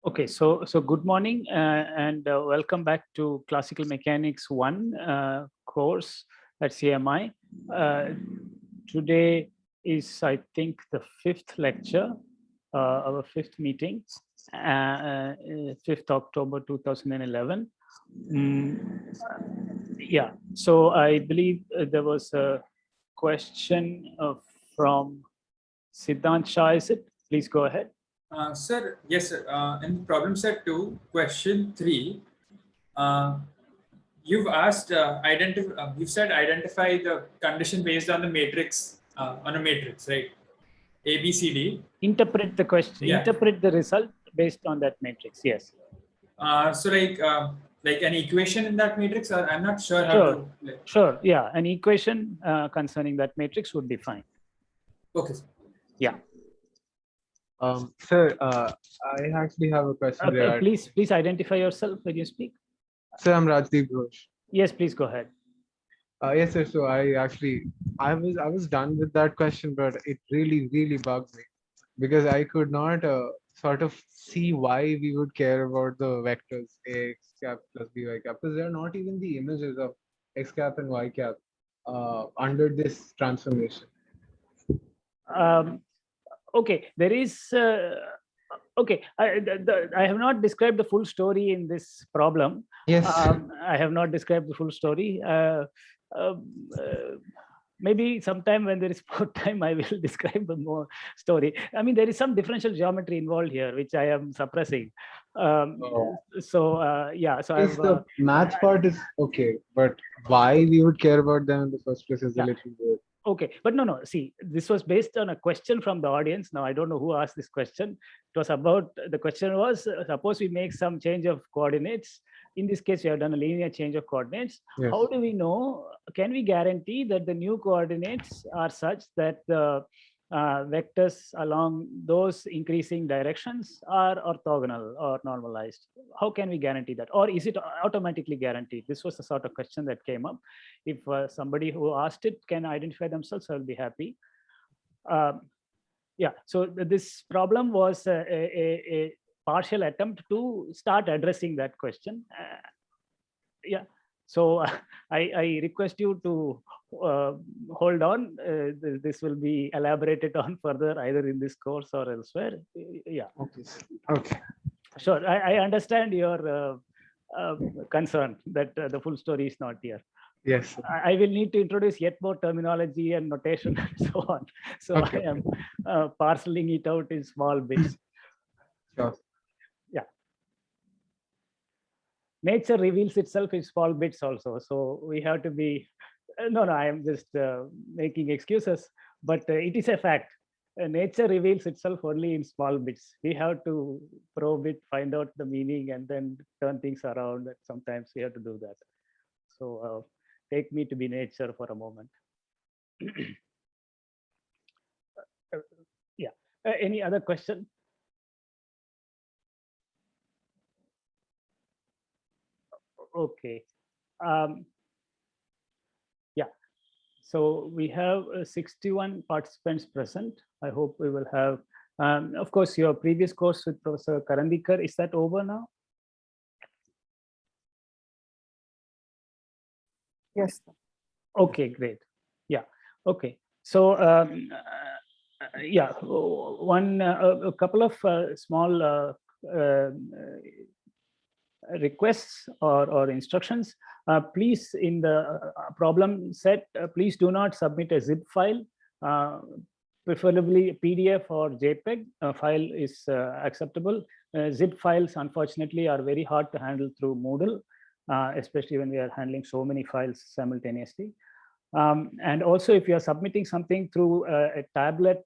Okay, so good morning and welcome back to Classical Mechanics 1 course at CMI. Today is, I think, the fifth lecture, our fifth meeting, 5th October 2011. Yeah, so I believe there was a question from Siddhant Shah, is it? Please go ahead. Sir, yes, sir. In problem set 2, question 3, you've asked, you've said identify the condition based on the matrix, on a matrix, right? A, B, C, D. Interpret the question, interpret the result based on that matrix, yes. So like an equation in that matrix, or I'm not sure how Sure. to. Sure, yeah, an equation concerning that matrix would be fine. Okay. Yeah. Sir, I actually have a question. Okay, please identify yourself when you speak. Sir, I'm Rajdeep Ghosh. Yes, please go ahead. Yes, sir. So I was done with that question, but it really bugged me because I could not sort of see why we would care about the vectors x cap plus by cap, because they are not even the images of x cap and y cap under this transformation. Okay, there is. Okay, I have not described the full story in this problem. Yes. I have not described the full story. Maybe sometime when there is more time, I will describe the more story. I mean, there is some differential geometry involved here, which I am suppressing. So yeah, so the math part is okay, but why we would care about them in the first place is a little weird. Okay, but no, see, this was based on a question from the audience. Now, I don't know who asked this question. It was about, the question was, suppose we make some change of coordinates. In this case, we have done a linear change of coordinates. Yes. How do we know, can we guarantee that the new coordinates are such that the vectors along those increasing directions are orthogonal or normalized? How can we guarantee that? Or is it automatically guaranteed? This was the sort of question that came up. If somebody who asked it can identify themselves, I'll be happy. Yeah, so this problem was a partial attempt to start addressing that question. Yeah, so I request you to hold on. This will be elaborated on further either in this course or elsewhere. Yeah. Okay. Okay. Sure, I understand your concern that the full story is not here. Yes. I will need to introduce yet more terminology and notation and so on. So okay. I am parceling it out in small bits. Sure. Yeah. Nature reveals itself in small bits also. So we have to be, no, I am just making excuses, but it is a fact. Nature reveals itself only in small bits. We have to probe it, find out the meaning, and then turn things around. Sometimes we have to do that. So take me to be nature for a moment. Yeah. Any other question? Okay. Yeah. So we have 61 participants present. I hope we will have, of course, your previous course with Professor Karandikar, is that over now? Yes. Okay, great. Yeah. Okay. So yeah, a couple of small requests or instructions. Please, in the problem set, please do not submit a zip file. Preferably a PDF or JPEG file is acceptable. Zip files, unfortunately, are very hard to handle through Moodle, especially when we are handling so many files simultaneously. And also, if you are submitting something through a tablet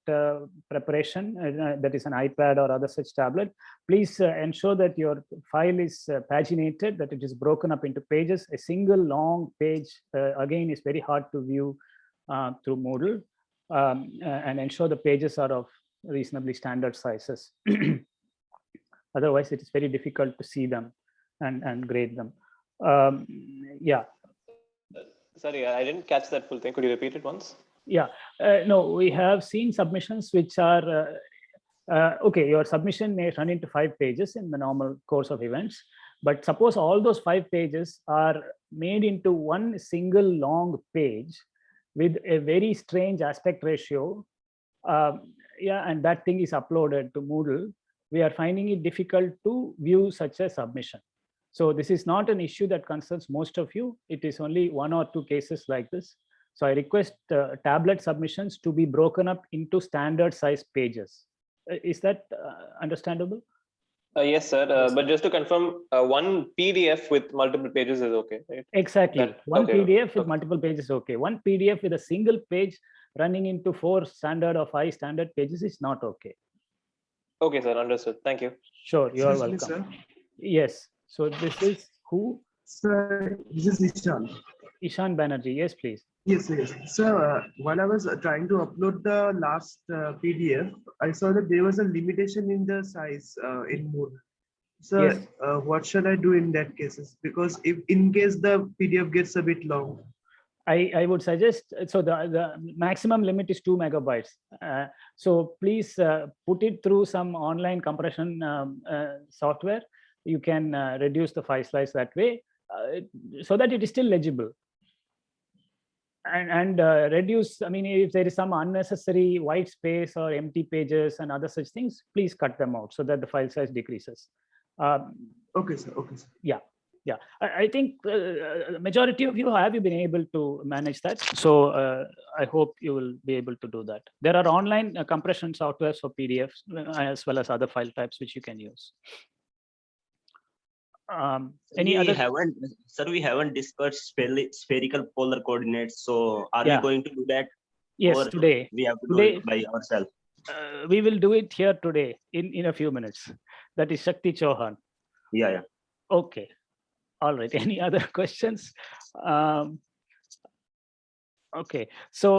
preparation, that is an iPad or other such tablet, please ensure that your file is paginated, that it is broken up into pages. A single long page, again, is very hard to view through Moodle, and ensure the pages are of reasonably standard sizes. Otherwise, it is very difficult to see them and grade them. Yeah. Sorry, I didn't catch that full thing. Could you repeat it once? Yeah, no, we have seen submissions which are Okay, your submission may run into 5 pages in the normal course of events, but suppose all those 5 pages are made into one single long page with a very strange aspect ratio. Yeah, and that thing is uploaded to Moodle. We are finding it difficult to view such a submission. So this is not an issue that concerns most of you. It is only 1 or 2 cases like this. So I request tablet submissions to be broken up into standard size pages. Is that understandable? Yes, sir. Yes. But just to confirm, one PDF with multiple pages is okay, right? Exactly. That- One okay, PDF with okay. multiple pages, okay. One PDF with a single page running into 4 standard or 5 standard pages is not okay. Okay, sir. Understood. Thank you. Sure, you are Excuse me, welcome. sir. Yes. So this is who? Sir, this is Ishan. Ishan Banerjee. Yes, please. Yes, yes. Sir, while I was trying to upload the last PDF, I saw that there was a limitation in the size in Moodle. Sir, Yes. what shall I do in that cases? Because if in case the PDF gets a bit long. I would suggest, so the maximum limit is 2 megabytes. So please put it through some online compression software. You can reduce the file size that way so that it is still legible. And reduce, I mean, if there is some unnecessary white space or empty pages and other such things, please cut them out so that the file size decreases. Okay, sir. Okay, sir. Yeah. I think majority of you have been able to manage that. So I hope you will be able to do that. There are online compression softwares for PDFs as well as other file types which you can use. Any other? We haven't discussed spherical polar coordinates. So are Yeah. we going to do that? Yes, Or today. we have to do Today- it by ourselves. We will do it here today in a few minutes. That is Shakti Chauhan. Yeah. Okay. All right. Any other questions? Okay. So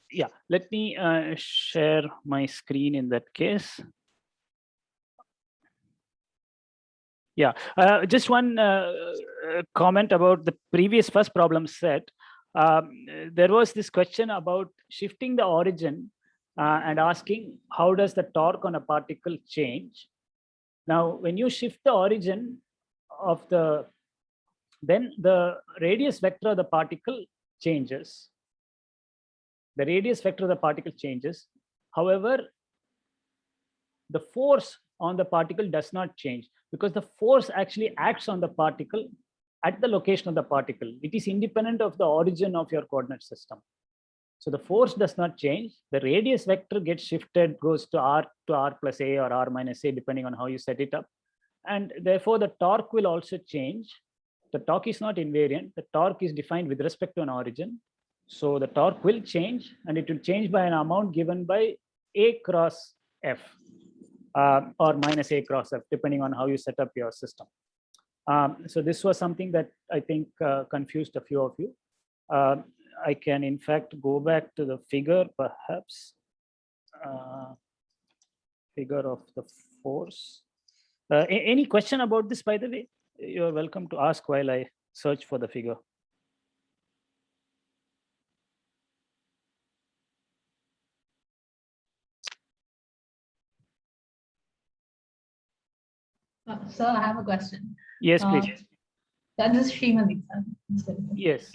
yeah, let me share my screen in that case. Yeah, just one comment about the previous first problem set. There was this question about shifting the origin and asking how does the torque on a particle change? Now, when you shift the origin of then the radius vector of the particle changes. The radius vector of the particle changes. However, the force on the particle does not change because the force actually acts on the particle at the location of the particle. It is independent of the origin of your coordinate system. So the force does not change. The radius vector gets shifted, goes to r plus a or r minus a, depending on how you set it up. And therefore, the torque will also change. The torque is not invariant. The torque is defined with respect to an origin. So the torque will change, and it will change by an amount given by a cross f. Or minus a cross f, depending on how you set up your system. So this was something that I think confused a few of you. I can in fact go back to the figure, perhaps. Figure of the force. Any question about this, by the way? You're welcome to ask while I search for the figure. Sir, I have a question. Yes, please. That is Srimati. Yes.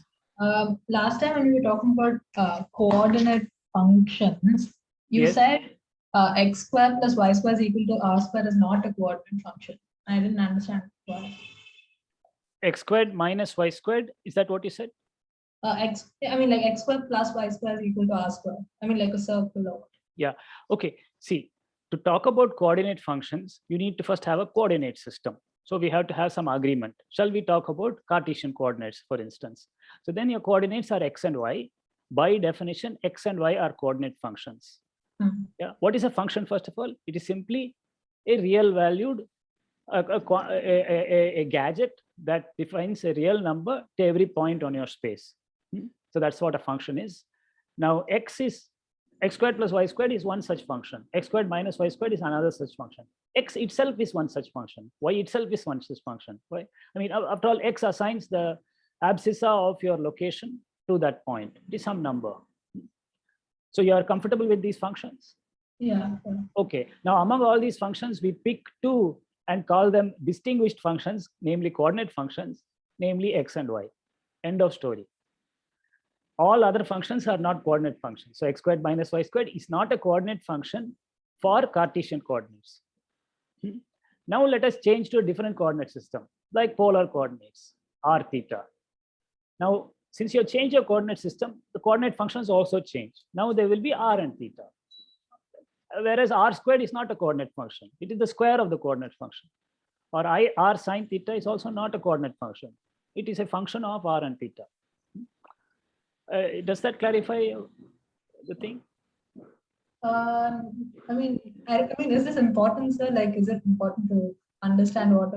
Last time when we were talking about coordinate functions, you Yes. said x square plus y square is equal to r square is not a coordinate function. I didn't understand why. X squared minus y squared. Is that what you said? I mean like x square plus y square is equal to r square. I mean like a circle or what? Okay. See, to talk about coordinate functions, you need to first have a coordinate system. So we have to have some agreement. Shall we talk about Cartesian coordinates, for instance? So then your coordinates are x and y. By definition, x and y are coordinate functions. Mhm. Yeah. What is a function, first of all? It is simply a real valued, a gadget that defines a real number to every point on your space. So that's what a function is. Now, x squared plus y squared is one such function. X squared minus y squared is another such function. X itself is one such function. Y itself is one such function. Right? I mean, after all, x assigns the abscissa of your location to that point. It is some number. So you are comfortable with these functions? Yeah. Okay, now among all these functions, we pick two and call them distinguished functions, namely coordinate functions, namely x and y. End of story. All other functions are not coordinate functions. So x squared minus y squared is not a coordinate function for Cartesian coordinates. Now let us change to a different coordinate system, like polar coordinates, r theta. Now, since you change your coordinate system, the coordinate functions also change. Now there will be r and theta. Whereas r squared is not a coordinate function. It is the square of the coordinate function. Or r sine theta is also not a coordinate function. It is a function of r and theta. Does that clarify the thing? I mean, is this important, sir? Like, is it important to understand what?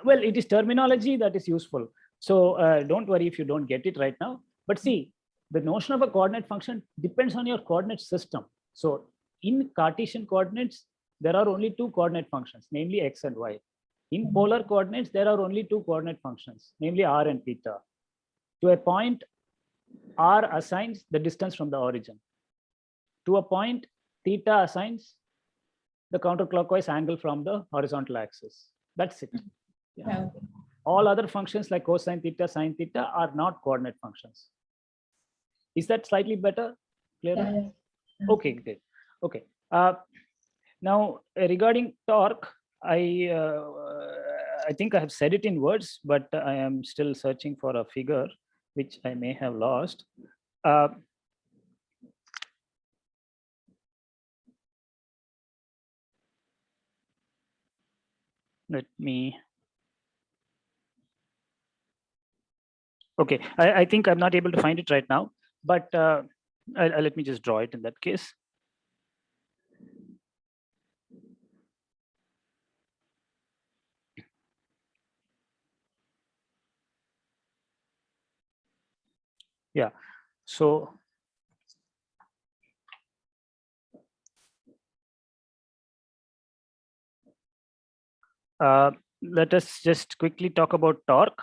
Well, it is terminology that is useful. So don't worry if you don't get it right now. But see, the notion of a coordinate function depends on your coordinate system. So in Cartesian coordinates, there are only two coordinate functions, namely x and y. In polar coordinates, there are only two coordinate functions, namely r and theta. To a point, r assigns the distance from the origin. To a point, theta assigns the counterclockwise angle from the horizontal axis. That's it. Yeah. All other functions like cosine theta, sine theta are not coordinate functions. Is that slightly better? Clearer? Yeah. Okay, great. Okay. Now regarding torque, I think I have said it in words, but I am still searching for a figure which I may have lost. Let me. Okay, I think I'm not able to find it right now, but let me just draw it in that case. Yeah, so let us just quickly talk about torque.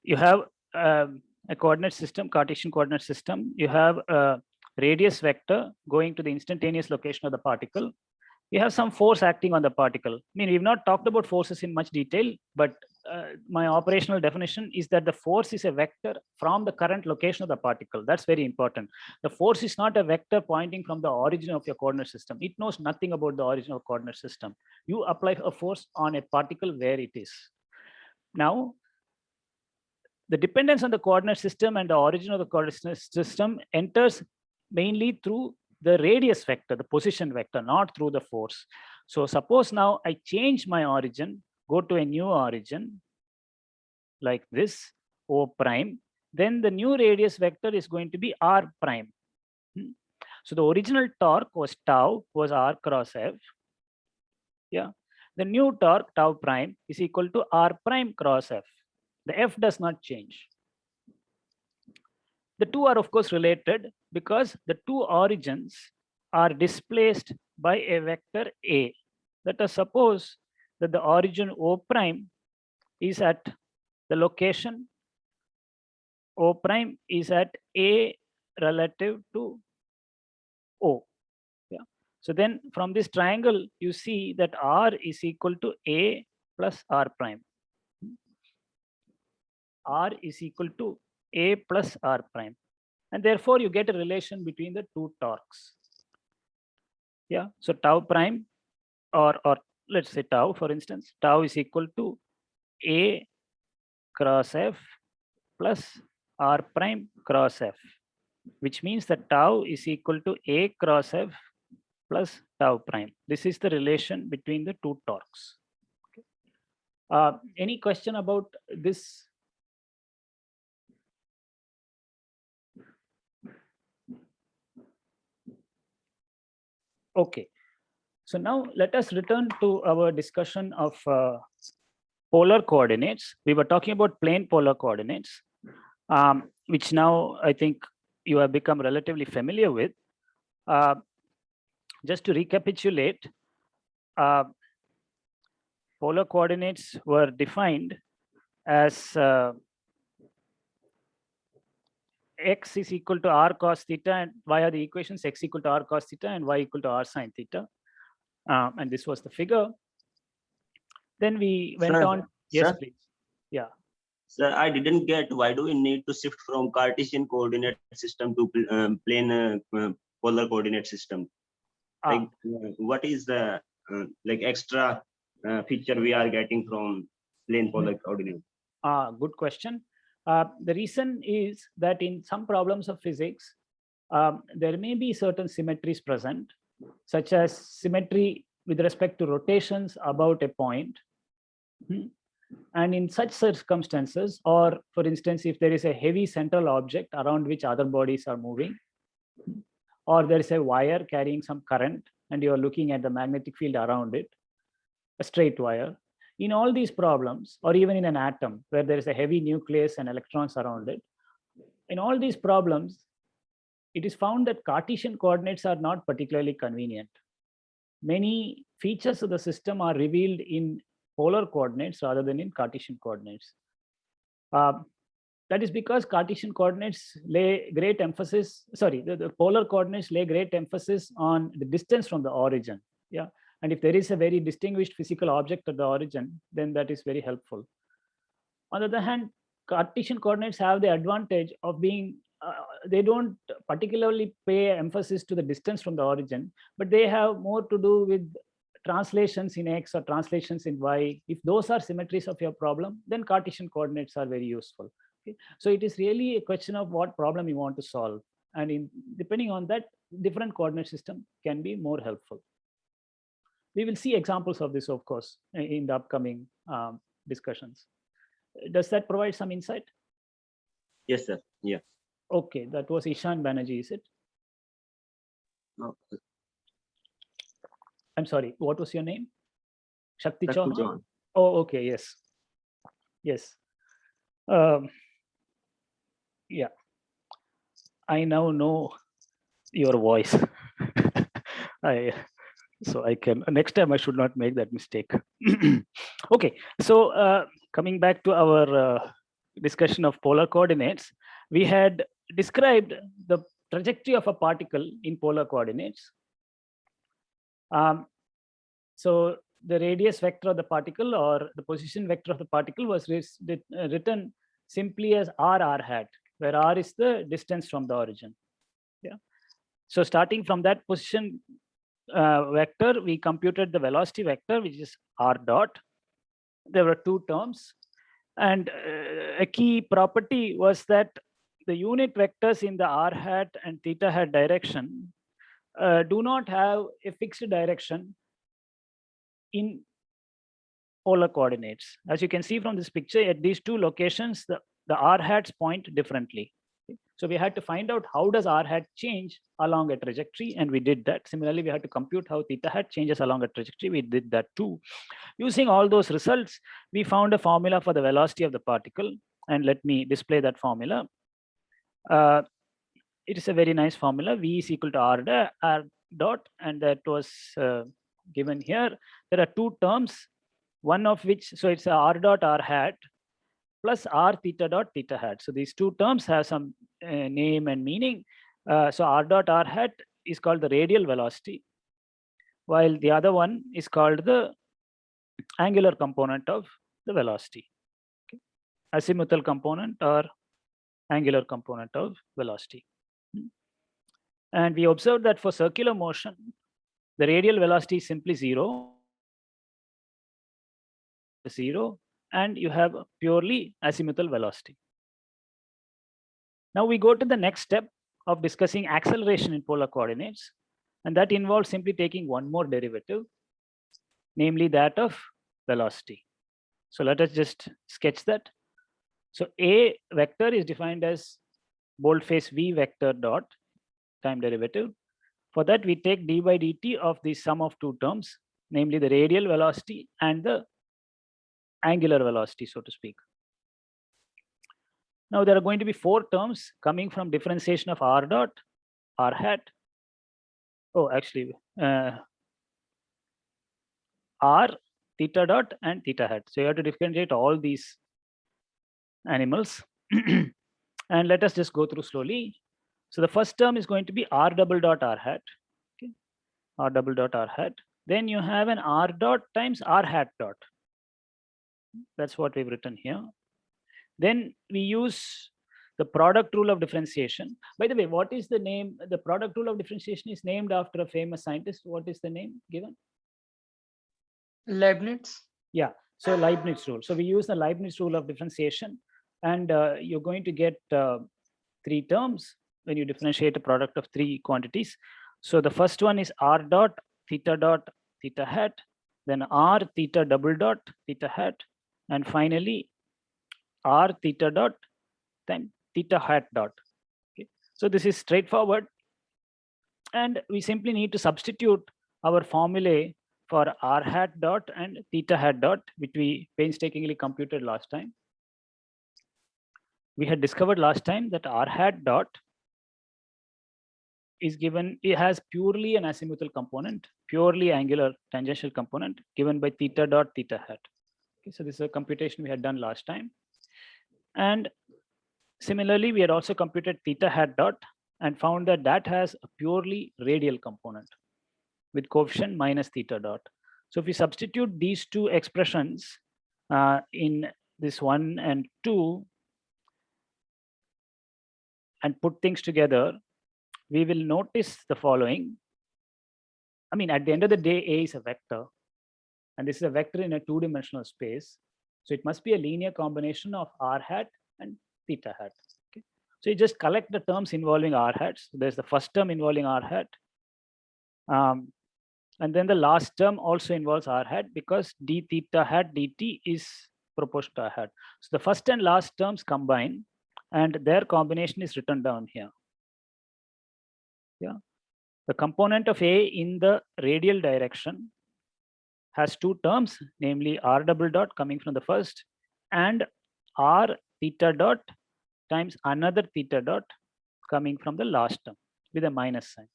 You have a coordinate system, Cartesian coordinate system. You have a radius vector going to the instantaneous location of the particle. You have some force acting on the particle. I mean, we've not talked about forces in much detail, but my operational definition is that the force is a vector from the current location of the particle. That's very important. The force is not a vector pointing from the origin of your coordinate system. It knows nothing about the origin of coordinate system. You apply a force on a particle where it is. Now, the dependence on the coordinate system and the origin of the coordinate system enters mainly through the radius vector, the position vector, not through the force. So suppose now I change my origin, go to a new origin like this, O prime, then the new radius vector is going to be R prime. So the original torque was tau, was R cross F. Yeah. The new torque, tau prime, is equal to R prime cross F. The F does not change. The two are of course related because the two origins are displaced by a vector A. Let us suppose that the origin O prime is at the location O prime is at A relative to O. Yeah. So then from this triangle, you see that R is equal to A plus R prime. R is equal to A plus R prime. And therefore you get a relation between the two torques. Yeah, so tau prime or let's say tau, for instance, tau is equal to A cross F plus R prime cross F, which means that tau is equal to A cross F plus tau prime. This is the relation between the two torques. Okay. Any question about this? Okay, so now let us return to our discussion of polar coordinates. We were talking about plane polar coordinates, which now I think you have become relatively familiar with. Just to recapitulate, polar coordinates were defined as x is equal to r cos theta, and via the equations x equal to r cos theta and y equal to r sin theta. And this was the figure. Then we went Sir, on. Yes, sir? please. Yeah. Sir, I didn't get why do we need to shift from Cartesian coordinate system to plane polar coordinate system? Ah. Like, what is the like extra feature we are getting from plane polar coordinate? Good question. The reason is that in some problems of physics, there may be certain symmetries present, such as symmetry with respect to rotations about a point. And in such circumstances, or for instance, if there is a heavy central object around which other bodies are moving, or there is a wire carrying some current and you are looking at the magnetic field around it, a straight wire. In all these problems, or even in an atom where there is a heavy nucleus and electrons around it, in all these problems, it is found that Cartesian coordinates are not particularly convenient. Many features of the system are revealed in polar coordinates rather than in Cartesian coordinates. That is because Cartesian coordinates lay great emphasis, the polar coordinates lay great emphasis on the distance from the origin. Yeah. And if there is a very distinguished physical object at the origin, then that is very helpful. On the other hand, Cartesian coordinates have the advantage of being, they don't particularly pay emphasis to the distance from the origin, but they have more to do with translations in X or translations in Y. If those are symmetries of your problem, then Cartesian coordinates are very useful. Okay? So it is really a question of what problem you want to solve. And depending on that, different coordinate system can be more helpful. We will see examples of this, of course, in the upcoming discussions. Does that provide some insight? Yes, sir. Yeah. Okay, that was Ishan Banerjee, is it? No. I'm sorry, what was your name? Shakti Shakti Chauhan? Chauhan. Oh, okay, yes. Yes. Yeah. I now know your voice. So I can, next time I should not make that mistake. Okay, so coming back to our discussion of polar coordinates, we had described the trajectory of a particle in polar coordinates. So the radius vector of the particle or the position vector of the particle was written simply as r hat, where r is the distance from the origin. Yeah. So starting from that position vector, we computed the velocity vector, which is r dot. There were two terms, and a key property was that the unit vectors in the r hat and theta hat direction do not have a fixed direction in polar coordinates. As you can see from this picture, at these two locations, the r hats point differently. So we had to find out how does r hat change along a trajectory, and we did that. Similarly, we had to compute how theta hat changes along a trajectory. We did that too. Using all those results, we found a formula for the velocity of the particle, and let me display that formula. It is a very nice formula. V is equal to r dot, and that was given here. There are two terms, one of which, so it's a r dot r hat plus r theta dot theta hat. So these two terms have some name and meaning. So r dot r hat is called the radial velocity, while the other one is called the angular component of the velocity. Okay. Azimuthal component or angular component of velocity. And we observed that for circular motion, the radial velocity is simply zero, and you have purely azimuthal velocity. Now we go to the next step of discussing acceleration in polar coordinates, and that involves simply taking one more derivative, namely that of velocity. So let us just sketch that. So A vector is defined as boldface V vector dot time derivative. For that, we take d by dt of the sum of two terms, namely the radial velocity and the angular velocity, so to speak. Now there are going to be four terms coming from differentiation of r dot, r hat. Oh, actually, r, theta dot, and theta hat. So you have to differentiate all these animals. And let us just go through slowly. So the first term is going to be r double dot r hat. Okay. R double dot r hat. Then you have an r dot times r hat dot. That's what we've written here. Then we use the product rule of differentiation. By the way, what is the name? The product rule of differentiation is named after a famous scientist. What is the name given? Leibniz. Yeah, so Leibniz rule. So we use the Leibniz rule of differentiation, and you're going to get 3 terms when you differentiate a product of 3 quantities. So the first one is r dot theta hat, then r theta double dot theta hat, and finally r theta dot then theta hat dot. Okay. So this is straightforward, and we simply need to substitute our formulae for r hat dot and theta hat dot, which we painstakingly computed last time. We had discovered last time that r hat dot is given, it has purely an azimuthal component, purely angular tangential component given by theta dot theta hat. Okay, so this is a computation we had done last time. And similarly, we had also computed theta hat dot and found that that has a purely radial component with coefficient minus theta dot. So if we substitute these 2 expressions in this 1 and 2 and put things together, we will notice the following. I mean, at the end of the day, A is a vector, and this is a vector in a 2-dimensional space. So it must be a linear combination of r hat and theta hat. Okay. So you just collect the terms involving r hats. So there's the first term involving r hat. And then the last term also involves r hat because d theta hat dt is proportional to r hat. So the first and last terms combine, and their combination is written down here. Yeah, the component of A in the radial direction has 2 terms, namely r double dot coming from the first and r theta dot times another theta dot coming from the last term with a minus sign.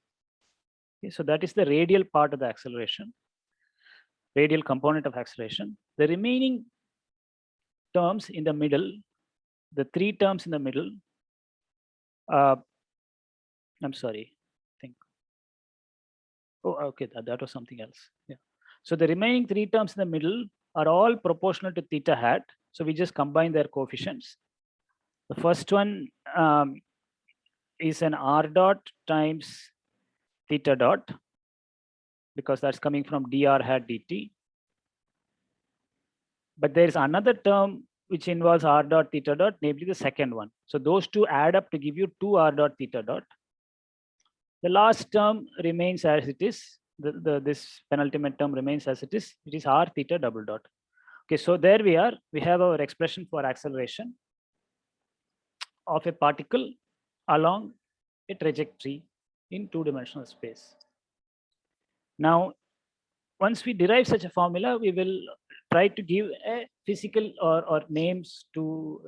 Okay, so that is the radial part of the acceleration, radial component of acceleration. The remaining terms in the middle, the 3 terms in the middle, I'm sorry, I think. Oh, okay, that was something else. Yeah. So the remaining 3 terms in the middle are all proportional to theta hat. So we just combine their coefficients. The first one is an r dot times theta dot, because that's coming from dr hat dt. But there is another term which involves r dot theta dot, namely the second one. So those 2 add up to give you 2 r dot theta dot. The last term remains as it is. This penultimate term remains as it is. It is r theta double dot. Okay, so there we are. We have our expression for acceleration of a particle along a trajectory in 2-dimensional space. Now, once we derive such a formula, we will try to give a physical or names to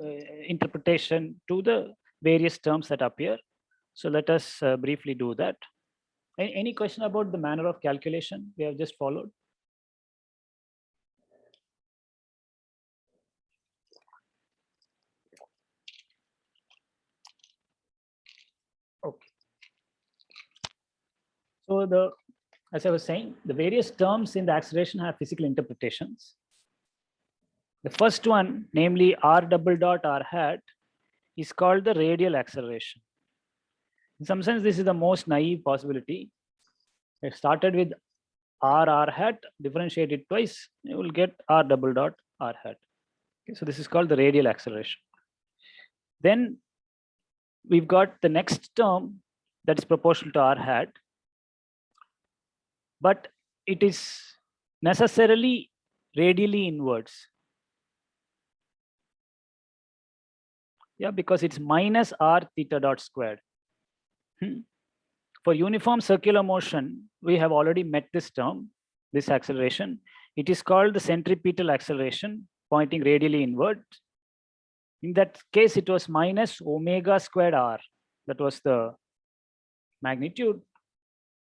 interpretation to the various terms that appear. So let us briefly do that. Any question about the manner of calculation we have just followed? Okay. So as I was saying, the various terms in the acceleration have physical interpretations. The first one, namely r double dot r hat, is called the radial acceleration. In some sense, this is the most naive possibility. It started with r hat, differentiated twice, you will get r double dot r hat. Okay, so this is called the radial acceleration. Then we've got the next term that is proportional to r hat, but it is necessarily radially inwards. Yeah, because it's minus r theta dot squared. For uniform circular motion, we have already met this term, this acceleration. It is called the centripetal acceleration, pointing radially inward. In that case, it was minus omega squared r. That was the magnitude.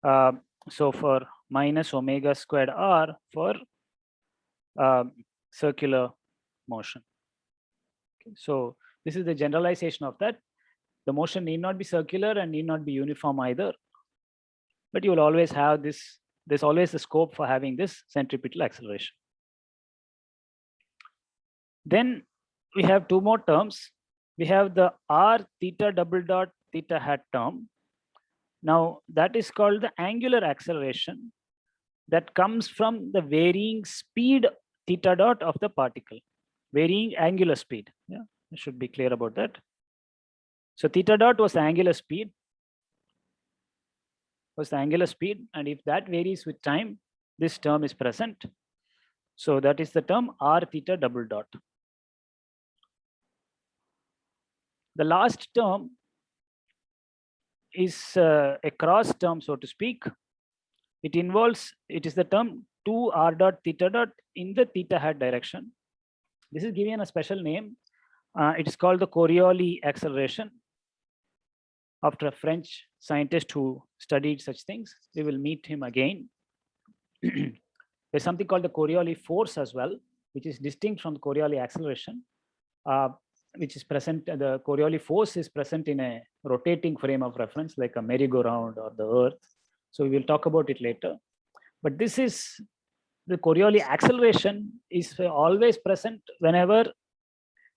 So for minus omega squared r for circular motion. Okay, so this is the generalization of that. The motion need not be circular and need not be uniform either. But you will always have this, there's always the scope for having this centripetal acceleration. Then we have two more terms. We have the r theta double dot theta hat term. Now that is called the angular acceleration that comes from the varying speed theta dot of the particle, varying angular speed. Yeah, I should be clear about that. So theta dot was the angular speed, and if that varies with time, this term is present. So that is the term r theta double dot. The last term is a cross term, so to speak. It is the term 2r dot theta dot in the theta hat direction. This is given a special name. It is called the Coriolis acceleration, after a French scientist who studied such things. We will meet him again. There's something called the Coriolis force as well, which is distinct from the Coriolis acceleration, which is present. The Coriolis force is present in a rotating frame of reference, like a merry-go-round or the Earth. So we will talk about it later. But this is the Coriolis acceleration is always present whenever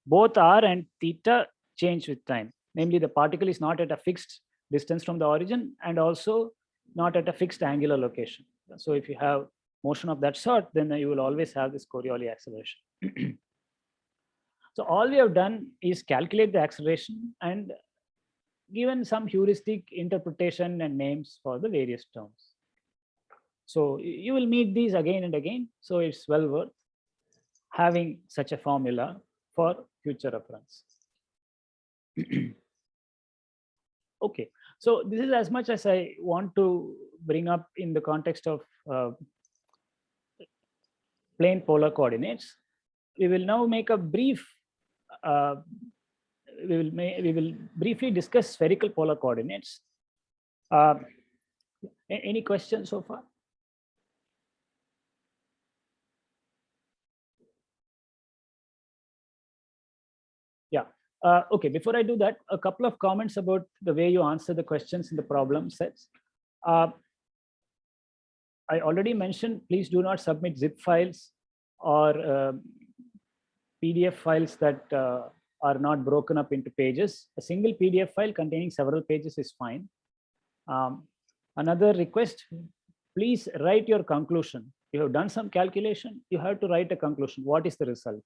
both r and theta change with time. Namely, the particle is not at a fixed distance from the origin and also not at a fixed angular location. So if you have motion of that sort, then you will always have this Coriolis acceleration. So all we have done is calculate the acceleration and given some heuristic interpretation and names for the various terms. So you will meet these again and again. So it's well worth having such a formula for future reference. Okay, so this is as much as I want to bring up in the context of plane polar coordinates. We will now make a brief, we will briefly discuss spherical polar coordinates. Any questions so far? Yeah. Okay, before I do that, a couple of comments about the way you answer the questions in the problem sets. I already mentioned, please do not submit zip files or PDF files that are not broken up into pages. A single PDF file containing several pages is fine. Another request, please write your conclusion. You have done some calculation, you have to write a conclusion. What is the result?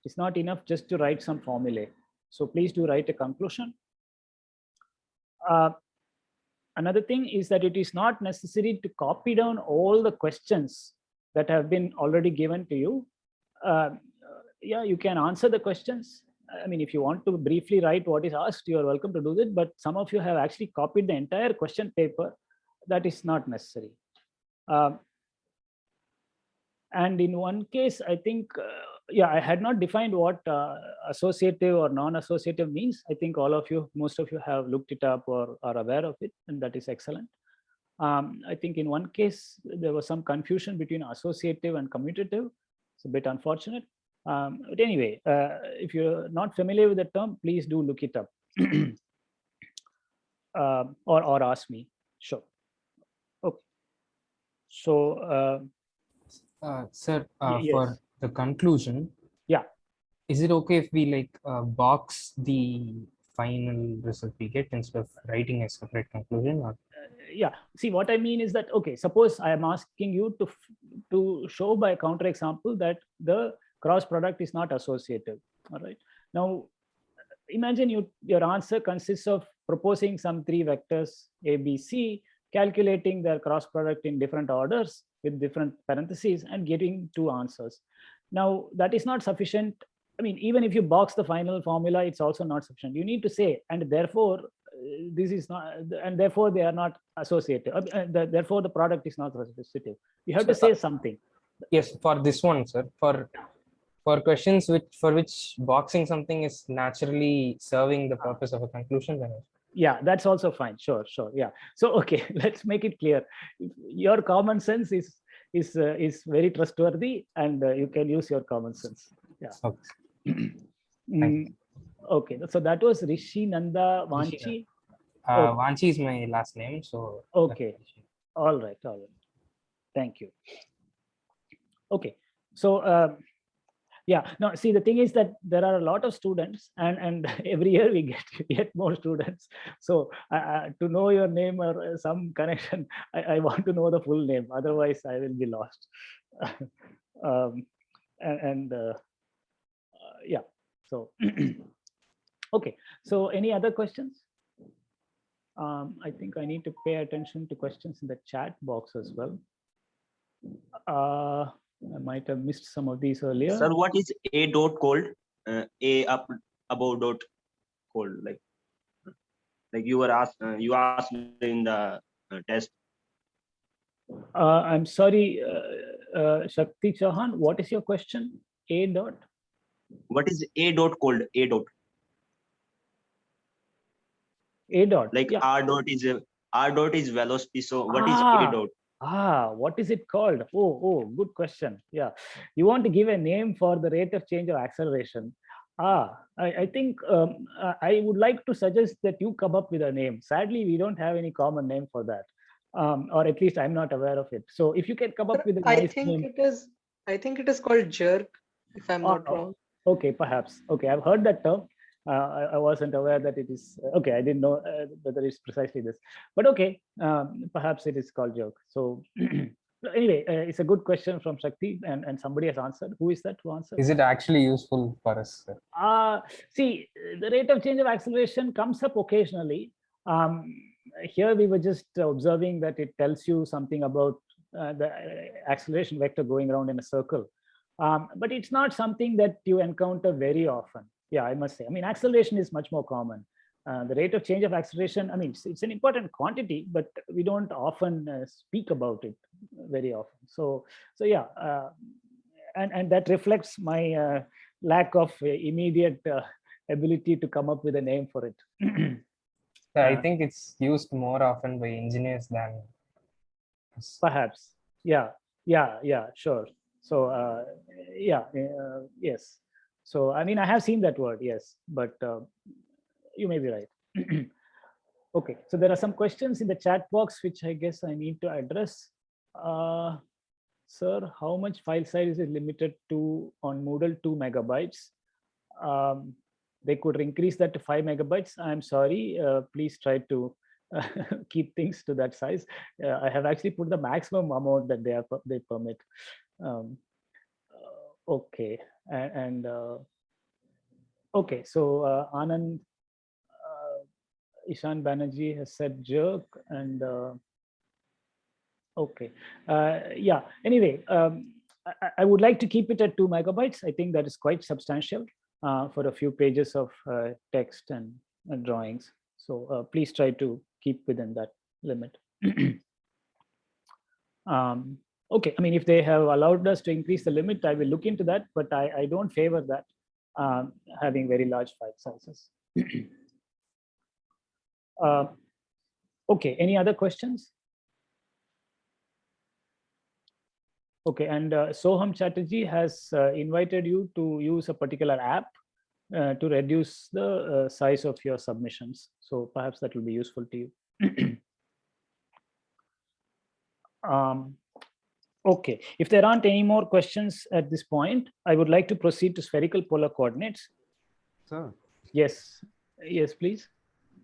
It's not enough just to write some formulae. So please do write a conclusion. Another thing is that it is not necessary to copy down all the questions that have been already given to you. Yeah, you can answer the questions. I mean, if you want to briefly write what is asked, you are welcome to do that. But some of you have actually copied the entire question paper. That is not necessary. And in one case, I think, yeah, I had not defined what associative or non-associative means. I think all of you, most of you have looked it up or are aware of it, and that is excellent. I think in one case, there was some confusion between associative and commutative. It's a bit unfortunate. But anyway, if you're not familiar with the term, please do look it up or ask me. Sure. Okay. So, sir, yes. for the conclusion, yeah, is it okay if we like box the final result we get instead of writing a separate conclusion? Or yeah, see, what I mean is that, okay, suppose I am asking you to show by a counterexample that the cross product is not associative. All right. Now, imagine your answer consists of proposing some three vectors A, B, C, calculating their cross product in different orders with different parentheses and getting two answers. Now, that is not sufficient. I mean, even if you box the final formula, it's also not sufficient. You need to say, and therefore, this is not, and therefore they are not associative. Therefore, the product is not associative. You have to say something. Yes, for this one, sir, for questions for which boxing something is naturally serving the purpose of a conclusion, then yeah, that's also fine. Sure. Yeah. So okay, let's make it clear. Your common sense is very trustworthy, and you can use your common sense. Yeah. Okay. Okay, so that was Rishi Nanda Vanchi. Vanchi is my last name, so. Okay. All right. Thank you. Okay, so yeah, no, see, the thing is that there are a lot of students, and every year we get more students. So to know your name or some connection, I want to know the full name. Otherwise, I will be lost. Yeah. So okay. So any other questions? I think I need to pay attention to questions in the chat box as well. I might have missed some of these earlier. Sir, what is a dot cold? A up above dot cold, like you were asked. You asked in the test. I'm sorry, Shakti Chauhan, what is your question? A dot? What is a dot cold? A dot. A dot. Like yeah. R dot is velocity. So what is a dot? What is it called? Oh, good question. Yeah, you want to give a name for the rate of change of acceleration. I think I would like to suggest that you come up with a name. Sadly, we don't have any common name for that, or at least I'm not aware of it. So if you can come up with a nice name. I think it is called jerk, if I'm not wrong. Okay, perhaps. Okay, I've heard that term. I wasn't aware that it is okay. I didn't know whether it's precisely this, but okay, perhaps it is called joke. So anyway, it's a good question from Shakti, and somebody has answered. Who is that who answered? Is it actually useful for us, sir? See, the rate of change of acceleration comes up occasionally. Here we were just observing that it tells you something about the acceleration vector going around in a circle, but it's not something that you encounter very often. Yeah, I must say. I mean, acceleration is much more common. The rate of change of acceleration, I mean, it's an important quantity, but we don't often speak about it very often. So yeah, and that reflects my lack of immediate ability to come up with a name for it. I think it's used more often by engineers than us. Perhaps. Yeah, sure. So yes. So, I mean, I have seen that word, yes, but you may be right. Okay, so there are some questions in the chat box, which I guess I need to address. Sir, how much file size is limited to on Moodle? 2 megabytes. They could increase that to 5 megabytes. I'm sorry, please try to keep things to that size. I have actually put the maximum amount that they permit. Okay, okay, so Anand Ishan Banerjee has said jerk, and okay, yeah. Anyway, I would like to keep it at 2 megabytes. I think that is quite substantial for a few pages of text and drawings. So please try to keep within that limit. Okay, I mean, if they have allowed us to increase the limit, I will look into that, but I don't favor that, having very large file sizes. Okay, any other questions? Okay, and Soham Chatterjee has invited you to use a particular app to reduce the size of your submissions. So perhaps that will be useful to you. Okay, if there aren't any more questions at this point, I would like to proceed to spherical polar coordinates. Sir. Yes, please.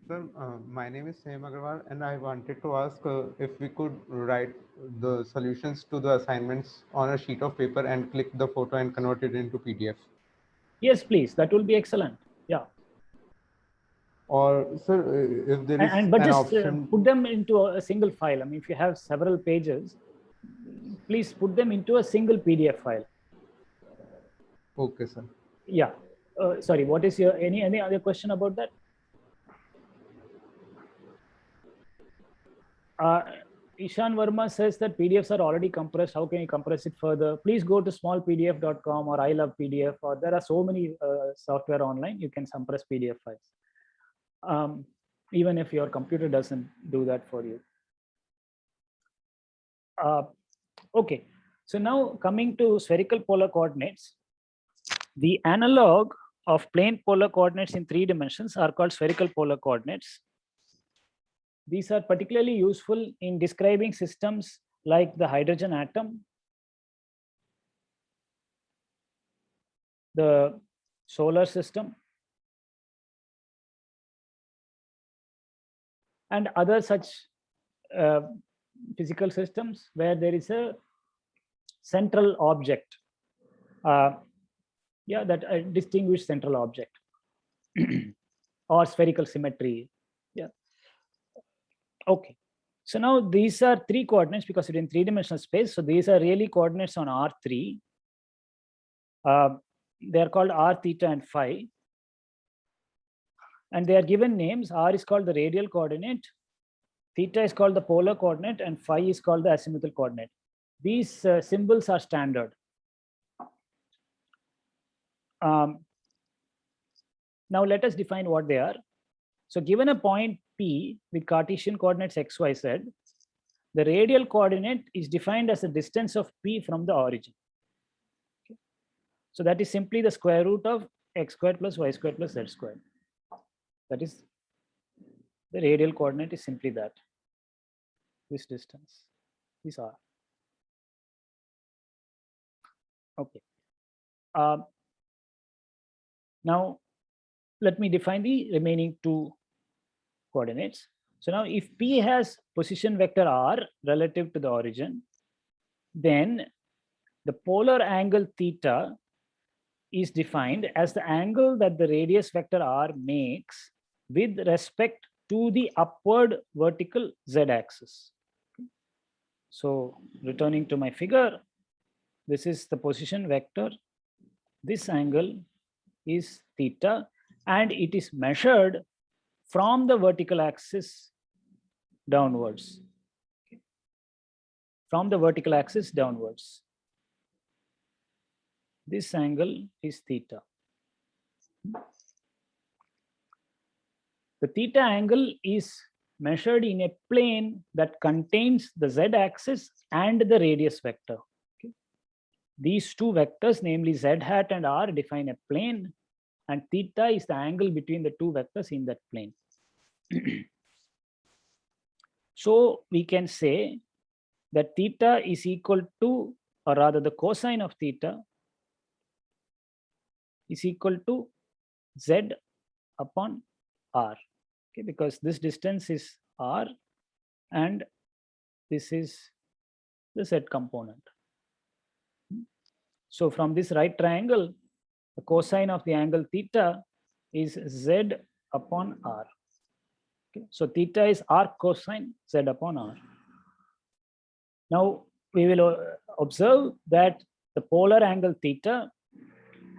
Sir, my name is Sam Agarwal, and I wanted to ask if we could write the solutions to the assignments on a sheet of paper and click the photo and convert it into PDF. Yes, please. That will be excellent. Yeah. Or, sir, if there is but an just option, put them into a single file. I mean, if you have several pages, please put them into a single PDF file. Okay, sir. Yeah. Sorry, what is your any other question about that? Ishan Verma says that PDFs are already compressed. How can you compress it further? Please go to smallpdf.com or I Love PDF, or there are so many software online. You can compress PDF files, even if your computer doesn't do that for you. Okay, so now coming to spherical polar coordinates, the analog of plane polar coordinates in 3 dimensions are called spherical polar coordinates. These are particularly useful in describing systems like the hydrogen atom, the solar system, and other such physical systems where there is a central object, that a distinguished central object or spherical symmetry. Yeah. Okay. So now these are 3 coordinates because it's in 3-dimensional space. So these are really coordinates on R3. They are called R, theta, and phi. And they are given names. R is called the radial coordinate, theta is called the polar coordinate, and phi is called the azimuthal coordinate. These symbols are standard. Now let us define what they are. So given a point P with Cartesian coordinates x, y, z, the radial coordinate is defined as the distance of P from the origin. Okay. So that is simply the square root of x squared plus y squared plus z squared. That is, the radial coordinate is simply that, this distance, these are. Okay. Now, let me define the remaining 2 coordinates. So now if P has position vector r relative to the origin, then the polar angle theta is defined as the angle that the radius vector r makes with respect to the upward vertical z-axis. So returning to my figure, this is the position vector. This angle is theta, and it is measured from the vertical axis downwards. From the vertical axis downwards. This angle is theta. The theta angle is measured in a plane that contains the z-axis and the radius vector. Okay. These 2 vectors, namely z hat and r, define a plane, and theta is the angle between the 2 vectors in that plane. So we can say that theta is equal to, or rather the cosine of theta is equal to z upon r. Okay, because this distance is r and this is the z component. So from this right triangle, the cosine of the angle theta is z upon r. Okay, so theta is r cosine z upon r. Now we will observe that the polar angle theta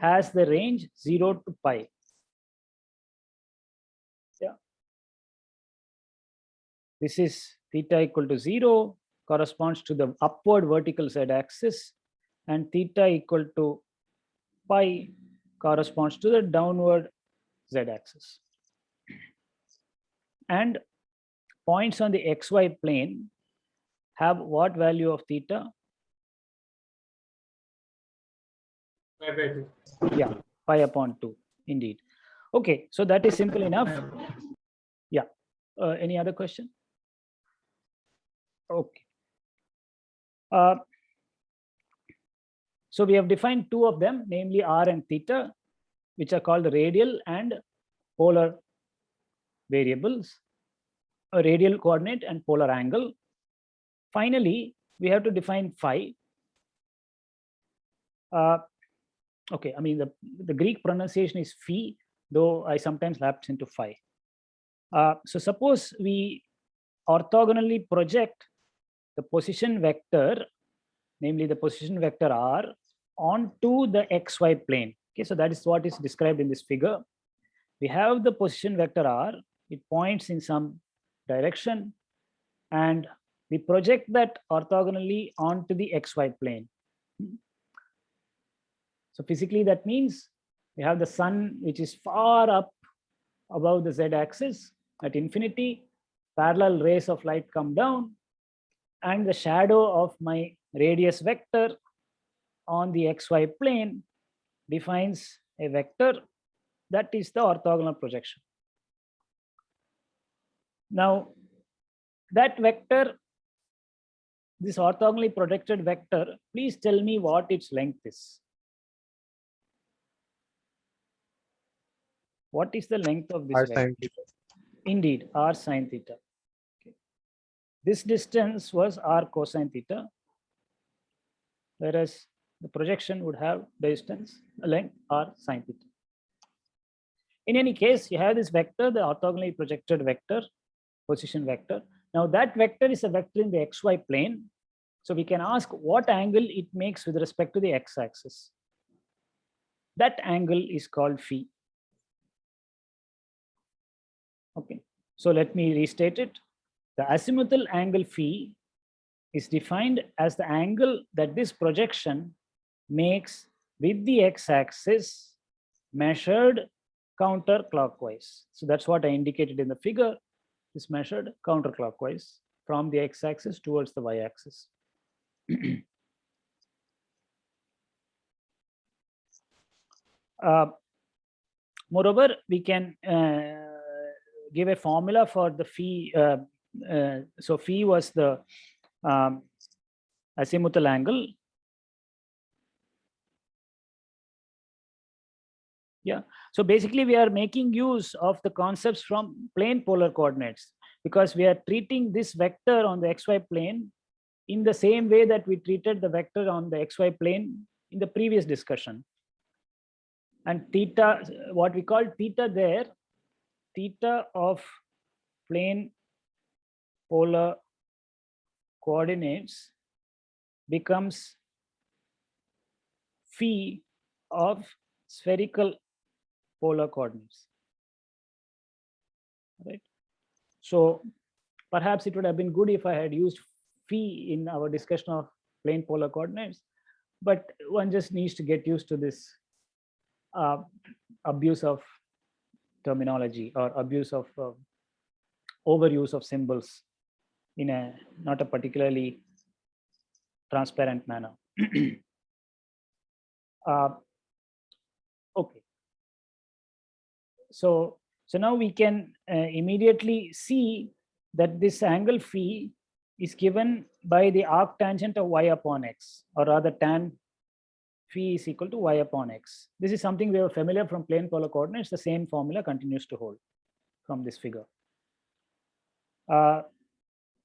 has the range 0 to pi. Yeah. This is theta equal to 0, corresponds to the upward vertical z-axis, and theta equal to pi corresponds to the downward z-axis. And points on the xy plane have what value of theta? Yeah, pi upon 2, indeed. Okay, so that is simple enough. Yeah, any other question? Okay. So we have defined 2 of them, namely r and theta, which are called radial and polar variables, a radial coordinate and polar angle. Finally, we have to define phi. Okay, I mean the Greek pronunciation is phi, though I sometimes lapse into phi. So suppose we orthogonally project the position vector, namely the position vector r, onto the xy plane. Okay, so that is what is described in this figure. We have the position vector r, it points in some direction, and we project that orthogonally onto the xy plane. So physically that means we have the sun which is far up above the z-axis at infinity, parallel rays of light come down, and the shadow of my radius vector on the xy plane defines a vector that is the orthogonal projection. Now, that vector, this orthogonally projected vector, please tell me what its length is. What is the length of this R vector? sin theta. Indeed, r sine theta. Okay. This distance was r cosine theta, whereas the projection would have distance, a length r sine theta. In any case, you have this vector, the orthogonally projected vector, position vector. Now that vector is a vector in the xy plane. So we can ask what angle it makes with respect to the x-axis. That angle is called phi. Okay, so let me restate it. The azimuthal angle phi is defined as the angle that this projection makes with the x-axis measured counterclockwise. So that's what I indicated in the figure, is measured counterclockwise from the x-axis towards the y-axis. Moreover, we can give a formula for the phi. So phi was the azimuthal angle. Yeah. So basically, we are making use of the concepts from plane polar coordinates, because we are treating this vector on the xy plane in the same way that we treated the vector on the xy plane in the previous discussion. And theta, what we call theta there, theta of plane polar coordinates becomes phi of spherical polar coordinates, right? So perhaps it would have been good if I had used phi in our discussion of plane polar coordinates, but one just needs to get used to this abuse of terminology or abuse of overuse of symbols in a not a particularly transparent manner. Okay. So now we can immediately see that this angle phi is given by the arctangent of y upon x, or rather tan phi is equal to y upon x. This is something we are familiar from plane polar coordinates. The same formula continues to hold from this figure.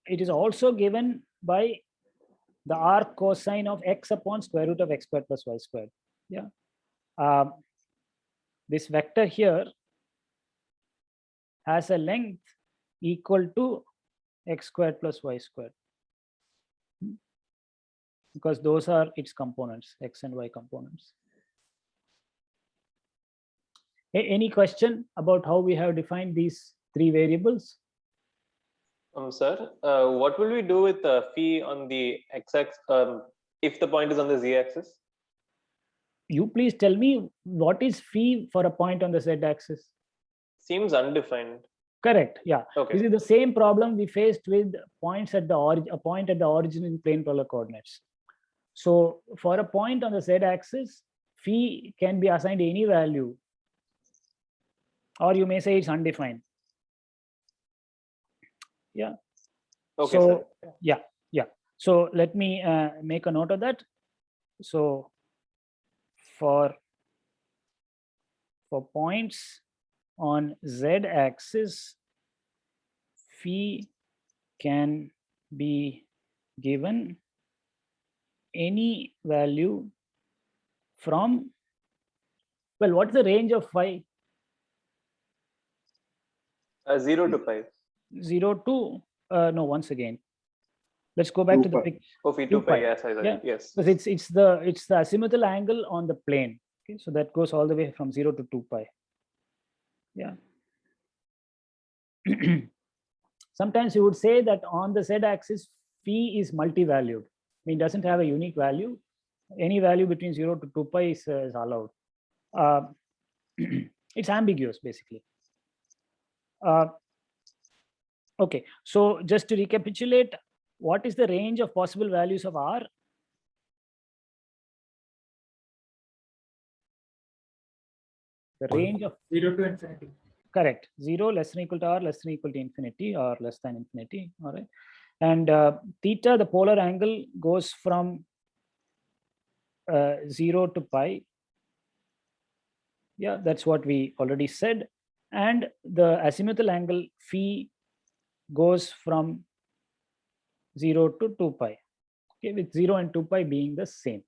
It is also given by the arc cosine of x upon square root of x squared plus y squared. Yeah. This vector here has a length equal to x squared plus y squared, because those are its components, x and y components. Any question about how we have defined these three variables? Sir, what will we do with phi on the x-axis if the point is on the z-axis? You please tell me, what is phi for a point on the z-axis? Seems undefined. Correct. Yeah. Okay. This is the same problem we faced with points at the origin, a point at the origin in plane polar coordinates. So for a point on the z-axis, phi can be assigned any value, or you may say it's undefined. Yeah. Okay, So sir. yeah. So let me make a note of that. So for points on z-axis, phi can be given any value from, well, what's the range of phi? 0 to pi. 0 to no, once again, let's go back to the picture. Oh, phi 2 2 pi. pi. Yes, I got Yeah. it. Yes. Because it's the azimuthal angle on the plane. Okay, so that goes all the way from 0 to 2 pi. Yeah. Sometimes you would say that on the z-axis, phi is multi-valued. I mean, it doesn't have a unique value. Any value between 0 to 2 pi is allowed. It's ambiguous, basically. Okay, so just to recapitulate, what is the range of possible values of r? the range of 0 to infinity. correct 0 less than equal to r less than equal to infinity or less than infinity. All right, and theta, the polar angle, goes from 0 to pi. Yeah, that's what we already said. And the azimuthal angle phi goes from 0 to 2 pi. Okay, with 0 and 2 pi being the same.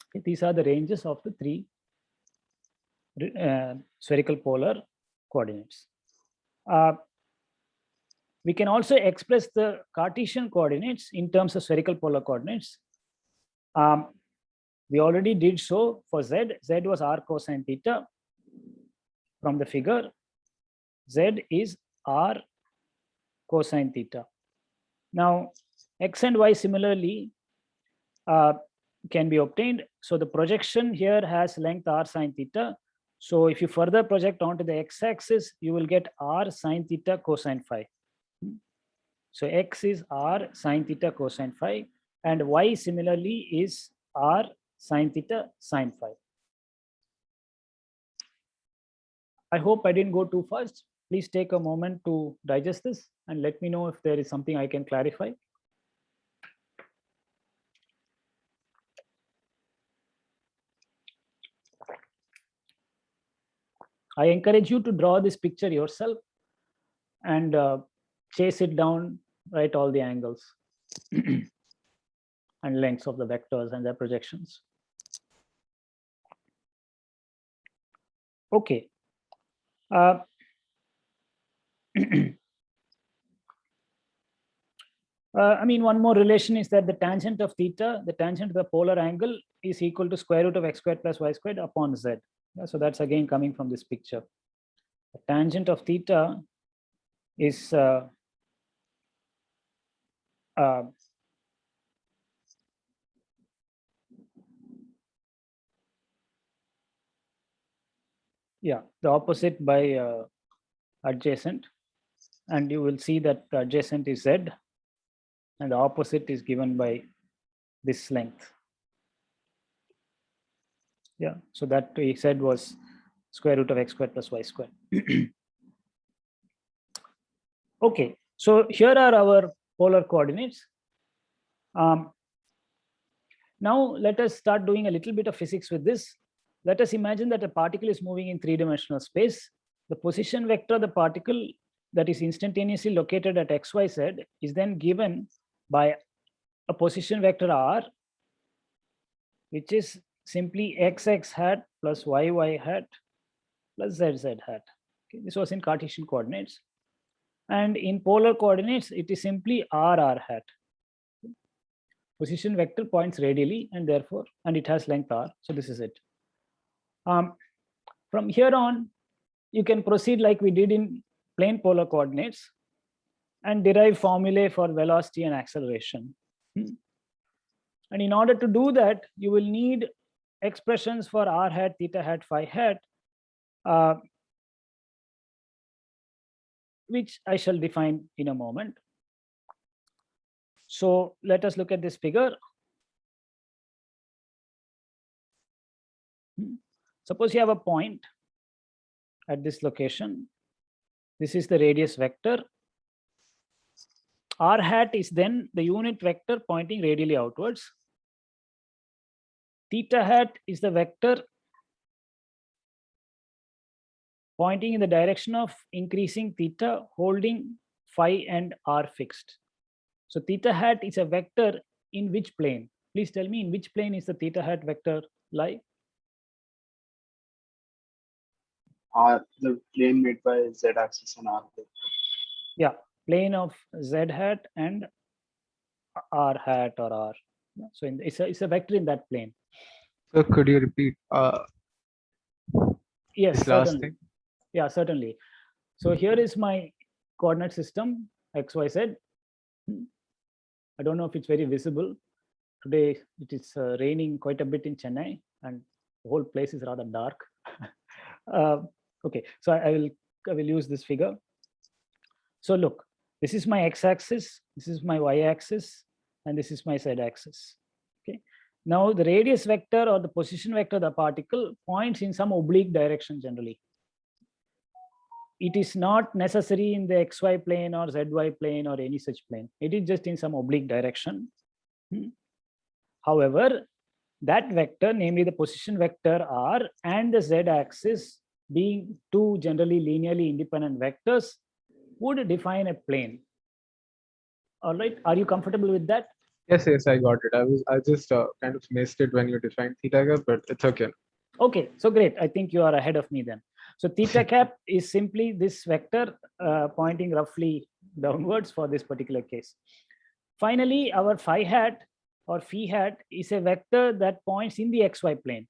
Okay, these are the ranges of the three spherical polar coordinates. We can also express the Cartesian coordinates in terms of spherical polar coordinates. We already did so for z. Z was r cosine theta. From the figure, z is r cosine theta. Now, x and y similarly can be obtained. So the projection here has length r sine theta. So if you further project onto the x-axis, you will get r sine theta cosine phi. So x is r sine theta cosine phi, and y similarly is r sine theta sine phi. I hope I didn't go too fast. Please take a moment to digest this and let me know if there is something I can clarify. I encourage you to draw this picture yourself and chase it down, write all the angles and lengths of the vectors and their projections. Okay. I mean, one more relation is that the tangent of theta, the tangent of the polar angle, is equal to square root of x squared plus y squared upon z. Yeah, so that's again coming from this picture. The tangent of theta is yeah, the opposite by adjacent, and you will see that the adjacent is z and the opposite is given by this length. Yeah, so that we said was square root of x squared plus y squared. Okay, so here are our polar coordinates. Now let us start doing a little bit of physics with this. Let us imagine that a particle is moving in three-dimensional space. The position vector of the particle that is instantaneously located at x, y, z is then given by a position vector r, which is simply xx hat plus yy hat plus zz hat. Okay, this was in Cartesian coordinates. And in polar coordinates, it is simply r hat. Position vector points radially and therefore, and it has length r. So this is it. From here on, you can proceed like we did in plane polar coordinates and derive formulae for velocity and acceleration. And in order to do that, you will need expressions for r hat, theta hat, phi hat, which I shall define in a moment. So let us look at this figure. Suppose you have a point at this location. This is the radius vector. R hat is then the unit vector pointing radially outwards. Theta hat is the vector pointing in the direction of increasing theta, holding phi and r fixed. So theta hat is a vector in which plane? Please tell me in which plane is the theta hat vector lie? The plane made by z-axis and r. Yeah, plane of z hat and r hat or r. So it's a vector in that plane. So could you repeat? Yes, this last certainly. thing? Yeah, certainly. So here is my coordinate system x, y, z. I don't know if it's very visible. Today it is raining quite a bit in Chennai and the whole place is rather dark. Okay, so I will use this figure. So look, this is my x-axis, this is my y-axis, and this is my z-axis. Okay, Now the radius vector or the position vector of the particle points in some oblique direction generally. It is not necessary in the XY plane or ZY plane or any such plane. It is just in some oblique direction. However, that vector, namely the position vector R and the Z axis being two generally linearly independent vectors, would define a plane. All right, are you comfortable with that? Yes, I got it. I just kind of missed it when you defined theta cap, but it's okay. Okay, so great. I think you are ahead of me then. So theta cap is simply this vector pointing roughly downwards for this particular case. Finally, our phi hat or phi hat is a vector that points in the XY plane.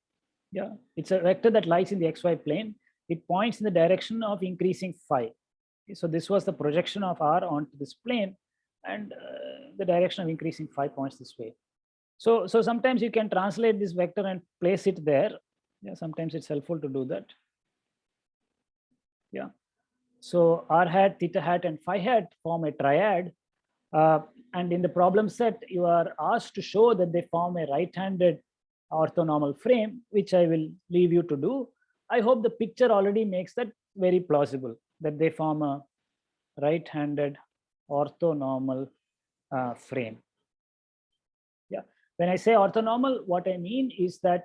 Yeah, it's a vector that lies in the XY plane. It points in the direction of increasing phi. So this was the projection of R onto this plane, and the direction of increasing phi points this way. So sometimes you can translate this vector and place it there. Yeah, sometimes it's helpful to do that. Yeah. So R hat, theta hat, and phi hat form a triad. And in the problem set, you are asked to show that they form a right-handed orthonormal frame, which I will leave you to do. I hope the picture already makes that very plausible, that they form a right-handed orthonormal frame. Yeah. When I say orthonormal, what I mean is that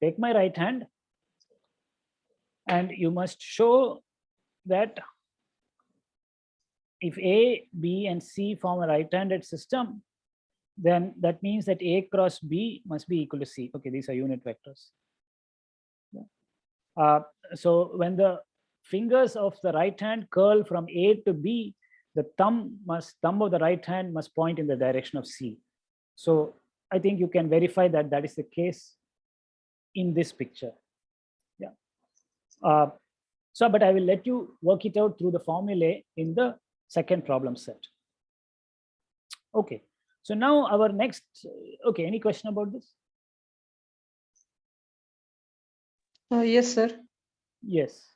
take my right hand, and you must show that if A, B, and C form a right-handed system, then that means that A cross B must be equal to C. Okay, these are unit vectors. Yeah. So when the fingers of the right hand curl from A to B, the thumb of the right hand must point in the direction of C. So I think you can verify that that is the case in this picture. Yeah. But I will let you work it out through the formulae in the second problem set. Okay. So now our next, okay, any question about this? Yes, sir. Yes.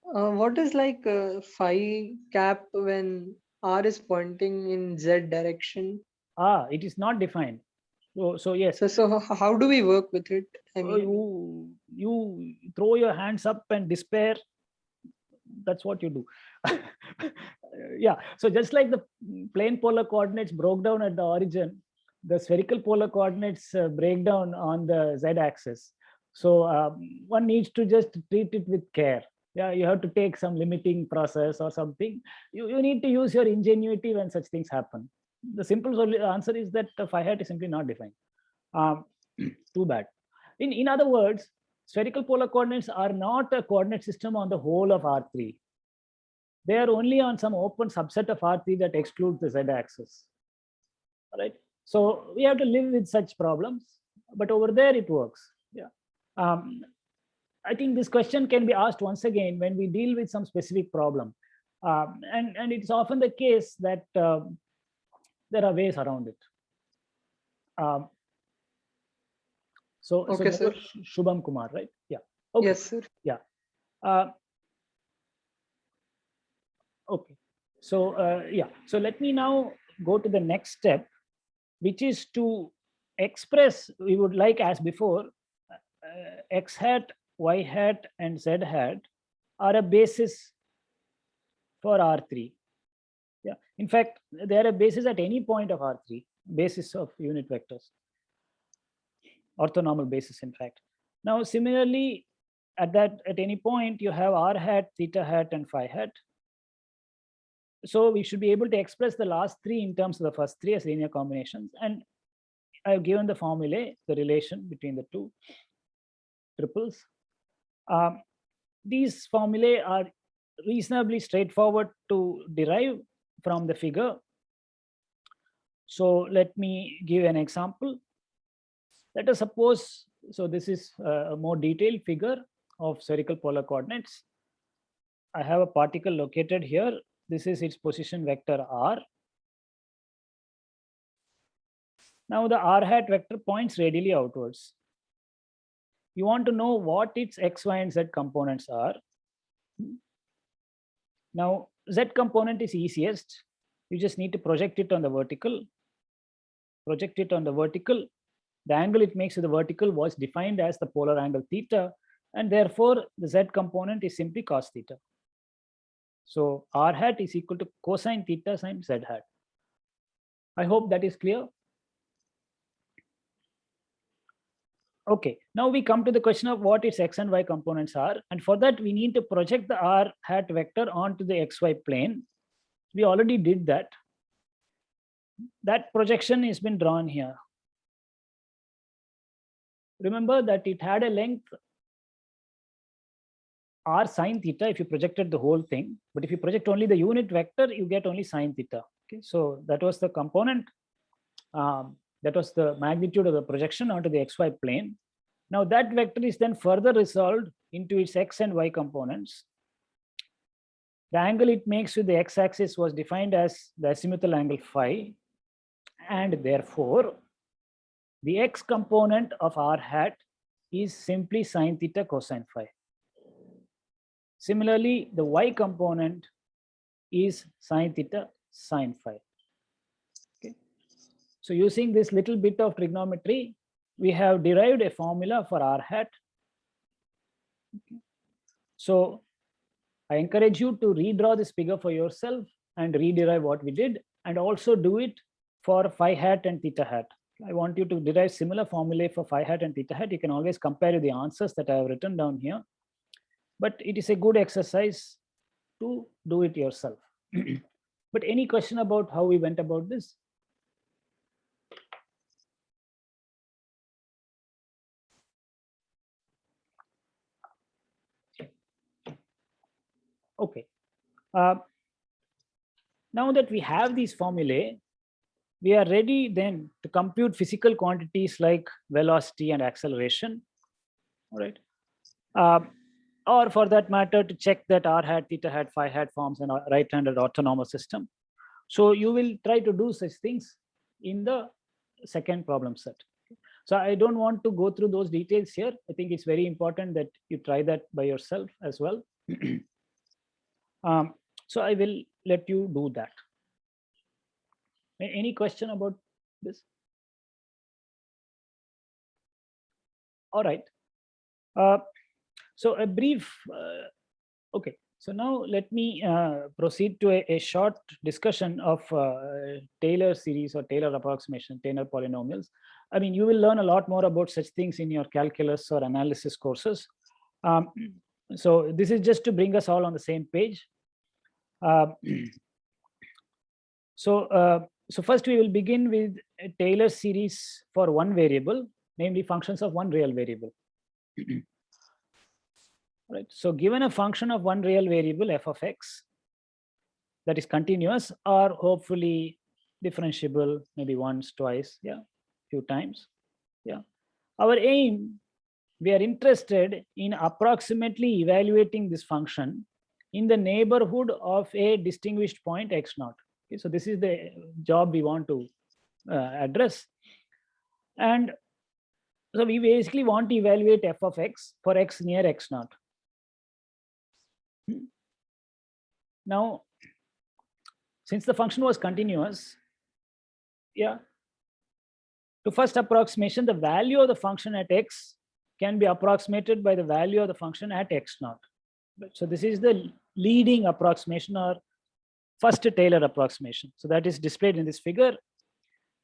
What is like phi cap when R is pointing in Z direction? It is not defined. So yes. So how do we work with it? I mean, you throw your hands up and despair. That's what you do. Yeah. So just like the plane polar coordinates broke down at the origin, the spherical polar coordinates break down on the Z-axis. So one needs to just treat it with care. Yeah, you have to take some limiting process or something. You need to use your ingenuity when such things happen. The simple answer is that phi hat is simply not defined. Too bad. In other words, spherical polar coordinates are not a coordinate system on the whole of R3. They are only on some open subset of R3 that excludes the Z-axis. All right. So we have to live with such problems, but over there it works. Yeah. I think this question can be asked once again when we deal with some specific problem. And it's often the case that there are ways around it. okay, so sir. Shubham Kumar, right? Yeah. Okay. Yes, sir. Yeah. Okay. So yeah. So let me now go to the next step, which is to express, we would like as before, X hat, Y hat, and Z hat are a basis for R3. Yeah. In fact, they are a basis at any point of R3, basis of unit vectors. Orthonormal basis, in fact. Now, similarly, at any point, you have R hat, theta hat, and phi hat. So we should be able to express the last three in terms of the first three as linear combinations. And I've given the formulae, the relation between the two triples. These formulae are reasonably straightforward to derive from the figure. So let me give an example. Let us suppose, so this is a more detailed figure of spherical polar coordinates. I have a particle located here. This is its position vector R. Now the R hat vector points radially outwards. You want to know what its X, Y, and Z components are. Now, Z component is easiest. You just need to project it on the vertical. project it on the vertical, the angle it makes to the vertical was defined as the polar angle theta, and therefore the z component is simply cos theta. So r hat is equal to cosine theta sine z hat. I hope that is clear. Okay, now we come to the question of what its x and y components are. And for that, we need to project the r hat vector onto the xy plane. We already did that. That projection has been drawn here. Remember that it had a length r sine theta if you projected the whole thing. But if you project only the unit vector, you get only sine theta. Okay, so that was the component. That was the magnitude of the projection onto the xy plane. Now that vector is then further resolved into its x and y components. The angle it makes with the x-axis was defined as the azimuthal angle phi, and therefore the x component of r hat is simply sine theta cosine phi. Similarly, the y component is sine theta sine phi. Okay. So using this little bit of trigonometry, we have derived a formula for r hat. Okay. So I encourage you to redraw this figure for yourself and rederive what we did, and also do it for phi hat and theta hat. I want you to derive similar formulae for phi hat and theta hat. You can always compare the answers that I have written down here, but it is a good exercise to do it yourself. But any question about how we went about this? Okay. Now that we have these formulae, we are ready then to compute physical quantities like velocity and acceleration. All right. Or for that matter, to check that r hat, theta hat, phi hat forms a right-handed autonomous system. So you will try to do such things in the second problem set. So I don't want to go through those details here. I think it's very important that you try that by yourself as well. So I will let you do that. Any question about this? All right. So a brief, okay. So now let me proceed to a short discussion of Taylor series or Taylor approximation, Taylor polynomials. I mean, you will learn a lot more about such things in your calculus or analysis courses. So this is just to bring us all on the same page. So first we will begin with a Taylor series for one variable, namely functions of one real variable. Right. So given a function of one real variable f of x that is continuous or hopefully differentiable maybe once, twice, yeah, few times, yeah. Our aim, we are interested in approximately evaluating this function in the neighborhood of a distinguished point x naught. Okay, so this is the job we want to address. And so we basically want to evaluate f of x for x near x naught. Now, since the function was continuous, yeah, to first approximation, the value of the function at x can be approximated by the value of the function at x naught. So this is the leading approximation or first Taylor approximation. So that is displayed in this figure.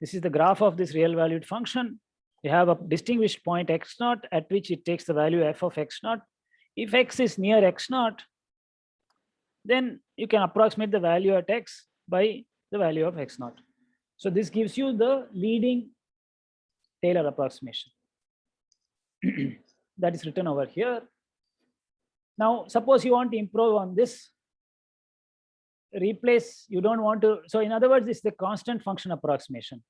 This is the graph of this real valued function. You have a distinguished point x naught at which it takes the value f of x naught. If x is near x naught, then you can approximate the value at x by the value of x naught. So this gives you the leading Taylor approximation. That is written over here. Now, suppose you want to improve on this. Replace, you don't want to, so in other words, it's the constant function approximation.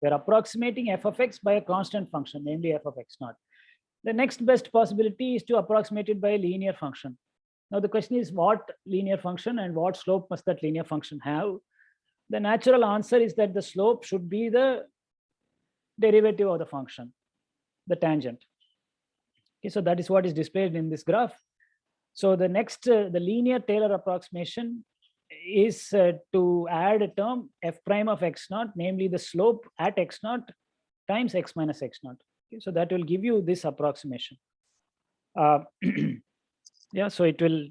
We're approximating f of x by a constant function, namely f of x naught. The next best possibility is to approximate it by a linear function. Now the question is, what linear function and what slope must that linear function have? The natural answer is that the slope should be the derivative of the function, the tangent. Okay, so that is what is displayed in this graph. So the next, the linear Taylor approximation is to add a term f prime of x naught, namely the slope at x naught times x minus x naught. Okay, so that will give you this approximation. Yeah, so it will,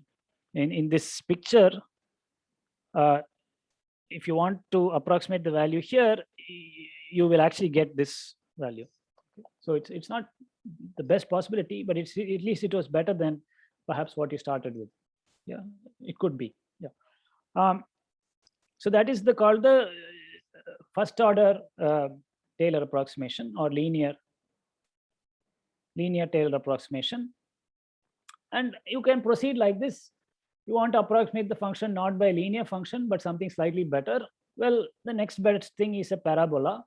in this picture, if you want to approximate the value here, you will actually get this value. So it's not the best possibility, but it's, at least it was better than perhaps what you started with. Yeah, it could be. Yeah. So that is called the first order Taylor approximation, or linear Taylor approximation. And you can proceed like this. You want to approximate the function not by a linear function, but something slightly better. Well, the next best thing is a parabola.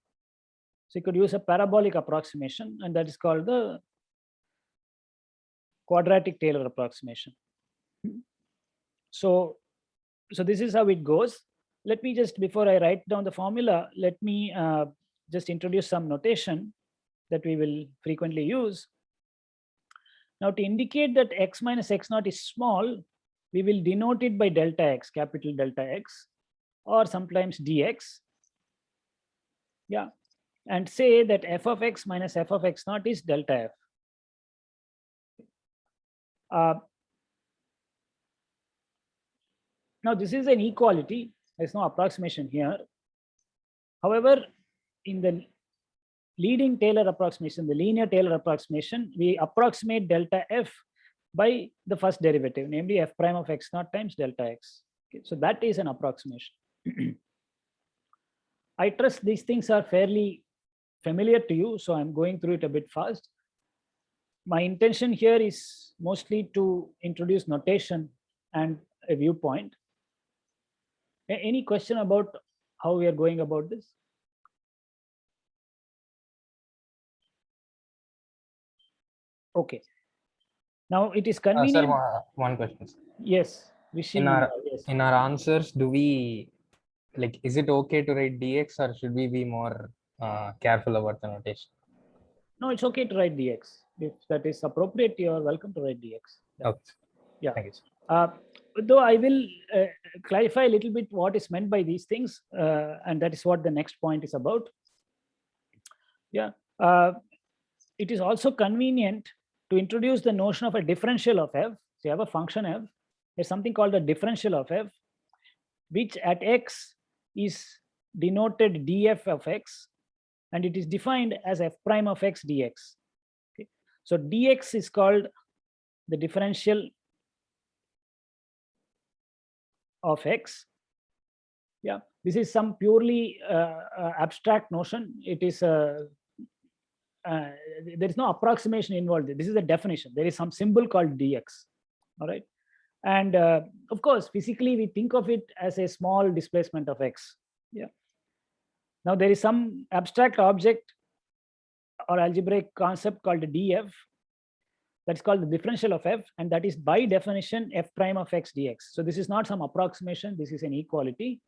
So you could use a parabolic approximation, and that is called the quadratic Taylor approximation. So this is how it goes. Let me just, before I write down the formula, let me just introduce some notation that we will frequently use. Now, to indicate that x minus x naught is small, we will denote it by delta x, capital delta X, or sometimes dx. Yeah, and say that f of x minus f of x naught is delta f. Now, this is an equality. There's no approximation here. However, in the leading Taylor approximation, the linear Taylor approximation, we approximate delta f by the first derivative, namely f prime of x naught times delta x. Okay, so that is an approximation. I trust these things are fairly familiar to you, so I'm going through it a bit fast. My intention here is mostly to introduce notation and a viewpoint. Any question about how we are going about this? Okay. Now it is convenient. Sir, one question. Yes. Wishing in our answers, do we, like, is it okay to write dx, or should we be more careful about the notation? No, it's okay to write dx. If that is appropriate, you are welcome to write dx. Yeah. Okay. Yeah. Thank you, sir. Though I will clarify a little bit what is meant by these things, and that is what the next point is about. Yeah. It is also convenient to introduce the notion of a differential of f. So you have a function f. There's something called a differential of f, which at x is denoted df of x, and it is defined as f prime of x dx. Okay. So dx is called the differential of x. Yeah, this is some purely abstract notion. It is there is no approximation involved. This is a definition. There is some symbol called dx. All right, and of course, physically we think of it as a small displacement of x. Yeah. Now there is some abstract object or algebraic concept called df. That's called the differential of f, and that is by definition f prime of x dx. So this is not some approximation. This is an equality.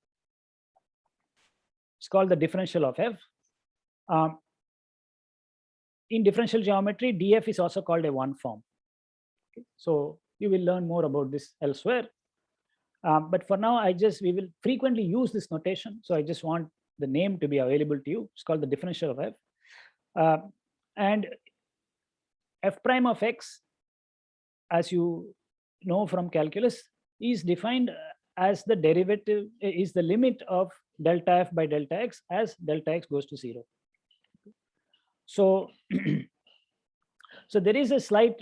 It's called the differential of f. In differential geometry, df is also called a one form. Okay. So you will learn more about this elsewhere. But for now, we will frequently use this notation. So I just want the name to be available to you. It's called the differential of f. And f prime of x, as you know from calculus, is defined as the derivative, is the limit of delta f by delta x as delta x goes to 0. So, so there is a slight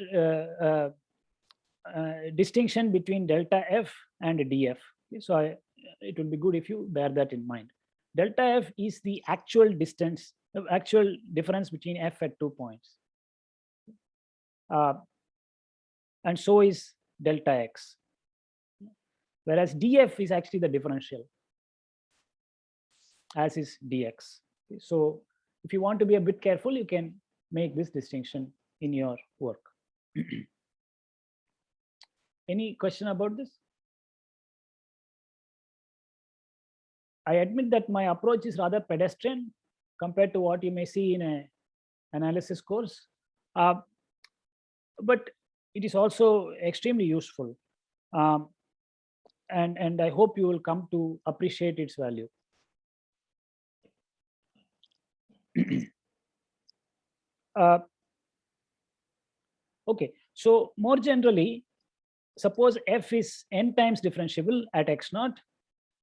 distinction between delta f and df. Okay, so it would be good if you bear that in mind. Delta f is the actual distance, the actual difference between f at 2 points. And so is delta x. Whereas df is actually the differential, as is dx. Okay, so if you want to be a bit careful, you can make this distinction in your work. Any question about this? I admit that my approach is rather pedestrian compared to what you may see in an analysis course. But it is also extremely useful. And I hope you will come to appreciate its value. Okay, so more generally, suppose f is n times differentiable at x naught,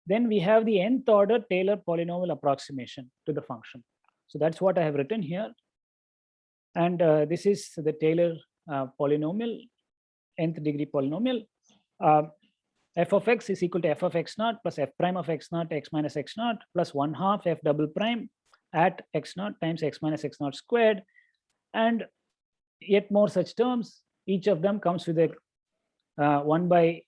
then we have the nth order Taylor polynomial approximation to the function. So that's what I have written here. And this is the Taylor polynomial, nth degree polynomial. F of x is equal to f of x naught plus f prime of x naught x minus x naught plus 1/2 f double prime at x naught times x minus x naught squared. And yet more such terms. Each of them comes with a 1/3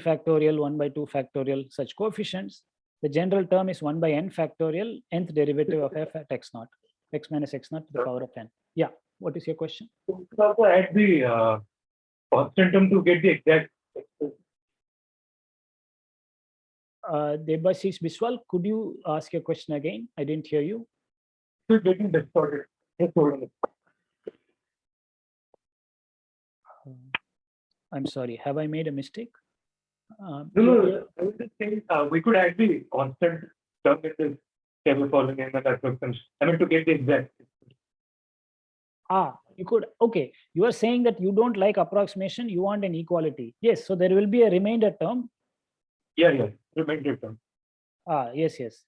factorial, 1/2 factorial such coefficients. The general term is 1/n factorial, nth derivative of f at x naught, x minus x naught to the power of n. Yeah, what is your question? So also add the constant term to get the exact. Debashish Biswal, could you ask your question again? I didn't hear you. Still getting distorted. Just hold on. I'm sorry, have I made a mistake? No. I was just saying we could add the constant term in this table following and that approximation. I mean to get the exact. You could, okay. You are saying that you don't like approximation, you want an equality. Yes, so there will be a remainder term. Yeah, remainder term. Yes.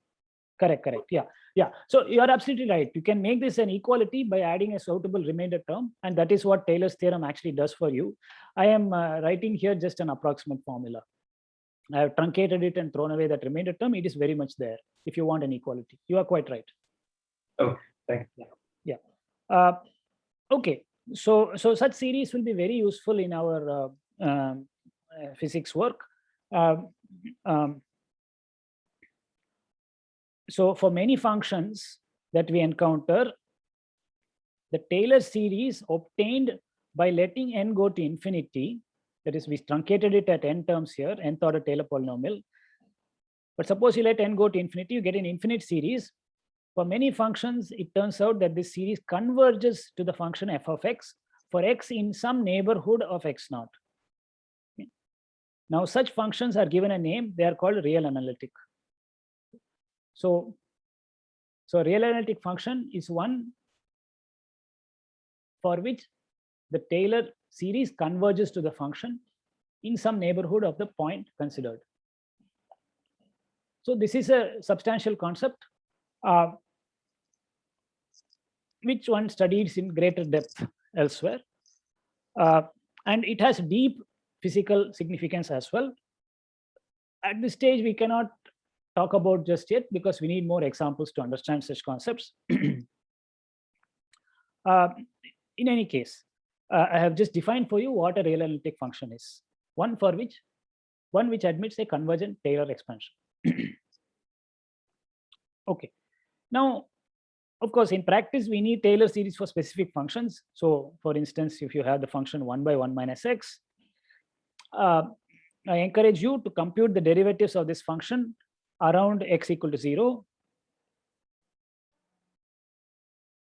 Correct. Yeah. So you are absolutely right. You can make this an equality by adding a suitable remainder term, and that is what Taylor's theorem actually does for you. I am writing here just an approximate formula. I have truncated it and thrown away that remainder term. It is very much there if you want an equality. You are quite right. Okay, thanks. Yeah. Okay. So such series will be very useful in our physics work. So for many functions that we encounter, the Taylor series obtained by letting n go to infinity, that is, we truncated it at n terms here, nth order Taylor polynomial. But suppose you let n go to infinity, you get an infinite series. For many functions, it turns out that this series converges to the function f of x for x in some neighborhood of x naught. Okay. Now, such functions are given a name. They are called real analytic. So real analytic function is one for which the Taylor series converges to the function in some neighborhood of the point considered. So this is a substantial concept which one studies in greater depth elsewhere. And it has deep physical significance as well. At this stage, we cannot talk about just yet because we need more examples to understand such concepts. In any case, I have just defined for you what a real analytic function is. One which admits a convergent Taylor expansion. Okay. Now, of course, in practice, we need Taylor series for specific functions. So for instance, if you have the function 1/1 minus x, I encourage you to compute the derivatives of this function around x equal to 0.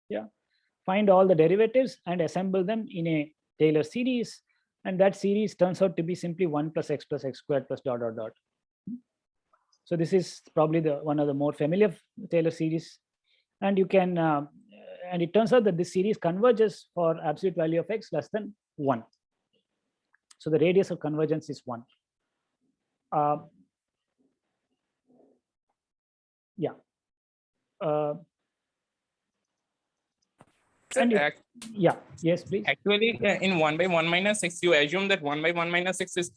Yeah, find all the derivatives and assemble them in a Taylor series, and that series turns out to be simply 1 plus x squared plus ... So this is probably one of the more familiar Taylor series, and you can and it turns out that this series converges for absolute value of x less than 1. So the radius of convergence is 1. Yeah. Yeah. Yes, please. Actually, in 1/1 minus x, you assume that 1/1 minus x is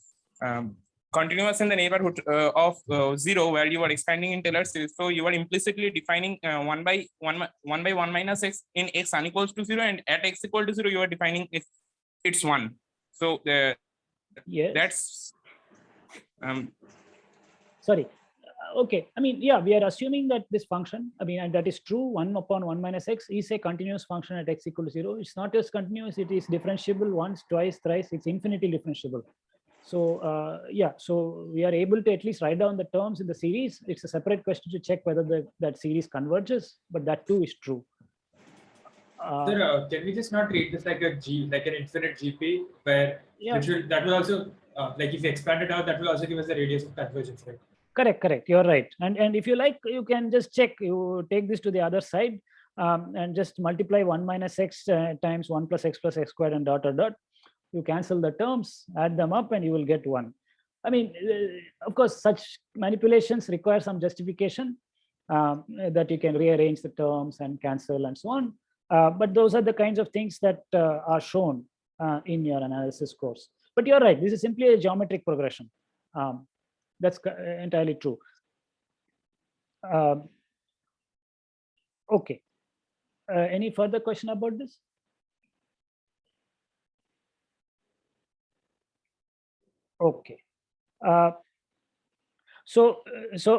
continuous in the neighborhood of 0, where you are expanding in Taylor series. So you are implicitly defining 1/1 minus x in x unequals to 0, and at x equal to 0, you are defining it's 1. So yes, that's sorry. Okay, I mean, yeah, we are assuming that this function, I mean, and that is true, 1/1 minus x is a continuous function at x equal to 0. It's not just continuous, it is differentiable once, twice, thrice, it's infinitely differentiable. So yeah, so we are able to at least write down the terms in the series. It's a separate question to check whether that series converges, but that too is true. Sir, can we just not treat this like a like an infinite GP, where Yeah. that will also, like if you expand it out, that will also give us the radius of convergence, right? Correct. You're right. And if you like, you can just check. You take this to the other side and just multiply 1 minus x times 1 plus x squared and dot. You cancel the terms, add them up, and you will get 1. I mean, of course, such manipulations require some justification that you can rearrange the terms and cancel and so on. But those are the kinds of things that are shown in your analysis course. But you're right. This is simply a geometric progression. That's entirely true. Okay. Any further question about this? Okay. So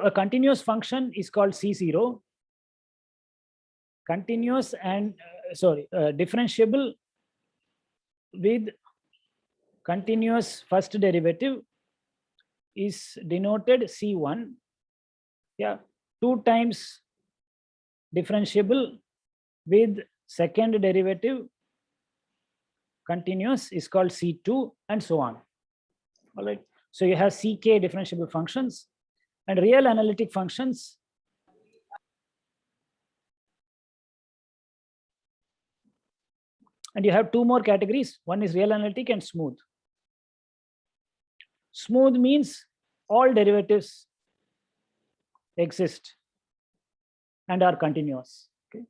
a continuous function is called C0. Continuous and differentiable with continuous first derivative is denoted C1. Yeah, 2 times differentiable with second derivative continuous is called C2, and so on. All right. So you have CK differentiable functions and real analytic functions. And you have 2 more categories. One is real analytic and smooth. Smooth means all derivatives exist and are continuous. Okay?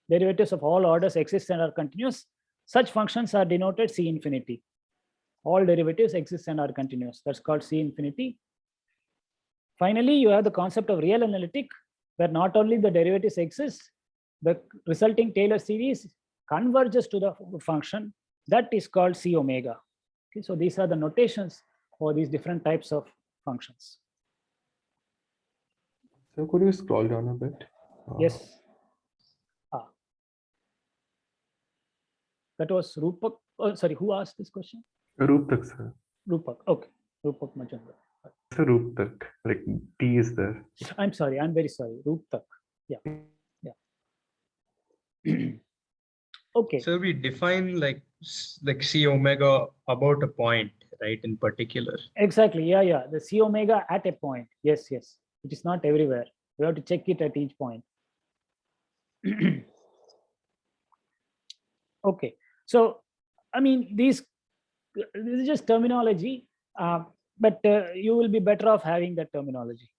Derivatives of all orders exist and are continuous. Such functions are denoted C infinity. All derivatives exist and are continuous. That's called C infinity. Finally, you have the concept of real analytic, where not only the derivatives exist, the resulting Taylor series converges to the function. That is called C omega. Okay, so these are the notations for these different types of functions. So could you scroll down a bit? Yes. That was Rupak. Oh, sorry, who asked this question? Rupak, sir. Rupak. Okay. Rupak Majumdar. Sir, Rupak. Like T is there. I'm sorry. I'm very sorry. Rupak. Yeah. Okay. So we define like C omega about a point, right? In particular. Exactly. Yeah. The C omega at a point. Yes. It is not everywhere. We have to check it at each point. Okay. So, I mean, this is just terminology, but you will be better off having that terminology.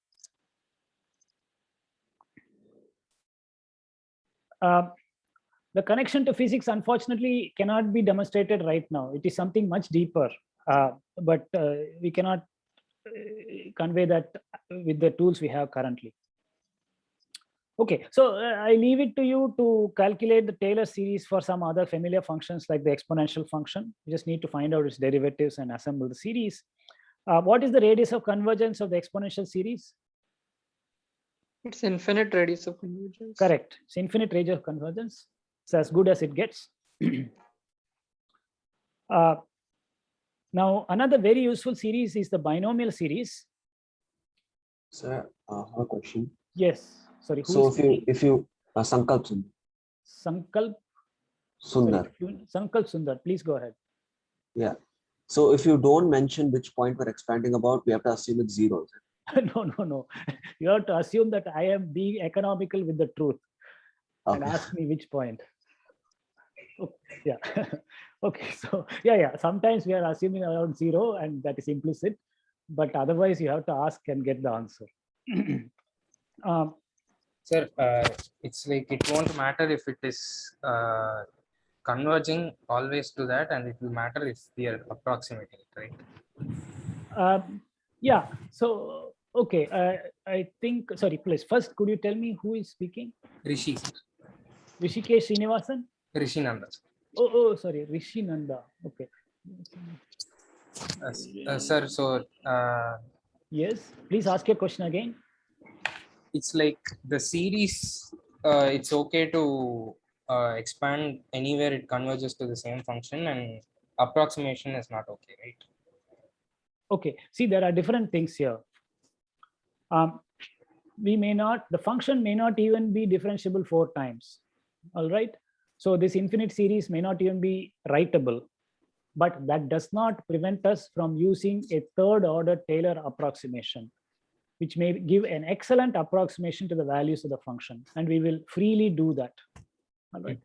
The connection to physics, unfortunately, cannot be demonstrated right now. It is something much deeper, but we cannot convey that with the tools we have currently. Okay, so I leave it to you to calculate the Taylor series for some other familiar functions like the exponential function. You just need to find out its derivatives and assemble the series. What is the radius of convergence of the exponential series? It's infinite radius of convergence. Correct. It's infinite radius of convergence. It's as good as it gets. Now, another very useful series is the binomial series. Sir, I have a question. Yes. Sorry. So if you Sankalp Sundar. Sankalp Sundar. Sankalp Sundar, please go ahead. Yeah. So if you don't mention which point we're expanding about, we have to assume it's 0. No. You have to assume that I am being economical with the truth and ask me which point. Oh, yeah. Okay. So yeah. Sometimes we are assuming around 0, and that is implicit, but otherwise you have to ask and get the answer. Sir, it's like it won't matter if it is converging always to that, and it will matter if we are approximating it, right? Yeah. So okay, I think. Sorry, please. First, could you tell me who is speaking? Rishi. Rishikesh Srinivasan. Rishi Nanda. Oh, sorry, Rishi Nanda. Okay. Sir, so yes, please ask your question again. It's like the series, it's okay to expand anywhere it converges to the same function, and approximation is not okay, right? Okay, see, there are different things here. The function may not even be differentiable 4 times. All right. So this infinite series may not even be writable, but that does not prevent us from using a third order Taylor approximation, which may give an excellent approximation to the values of the function. And we will freely do that. All right.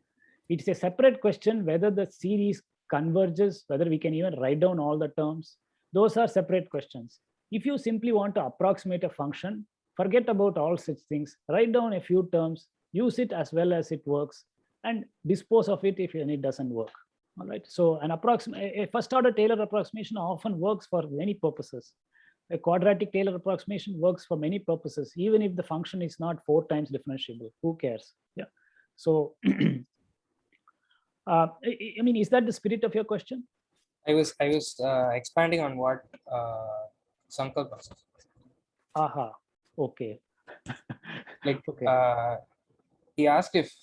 It's a separate question whether the series converges, whether we can even write down all the terms. Those are separate questions. If you simply want to approximate a function, forget about all such things, write down a few terms, use it as well as it works, and dispose of it if it doesn't work. All right. So a first order Taylor approximation often works for many purposes. A quadratic Taylor approximation works for many purposes, even if the function is not 4 times differentiable. Who cares? Yeah. So, I mean, is that the spirit of your question? I was expanding on what Sankalp was. Aha. Okay. Like, okay. He asked if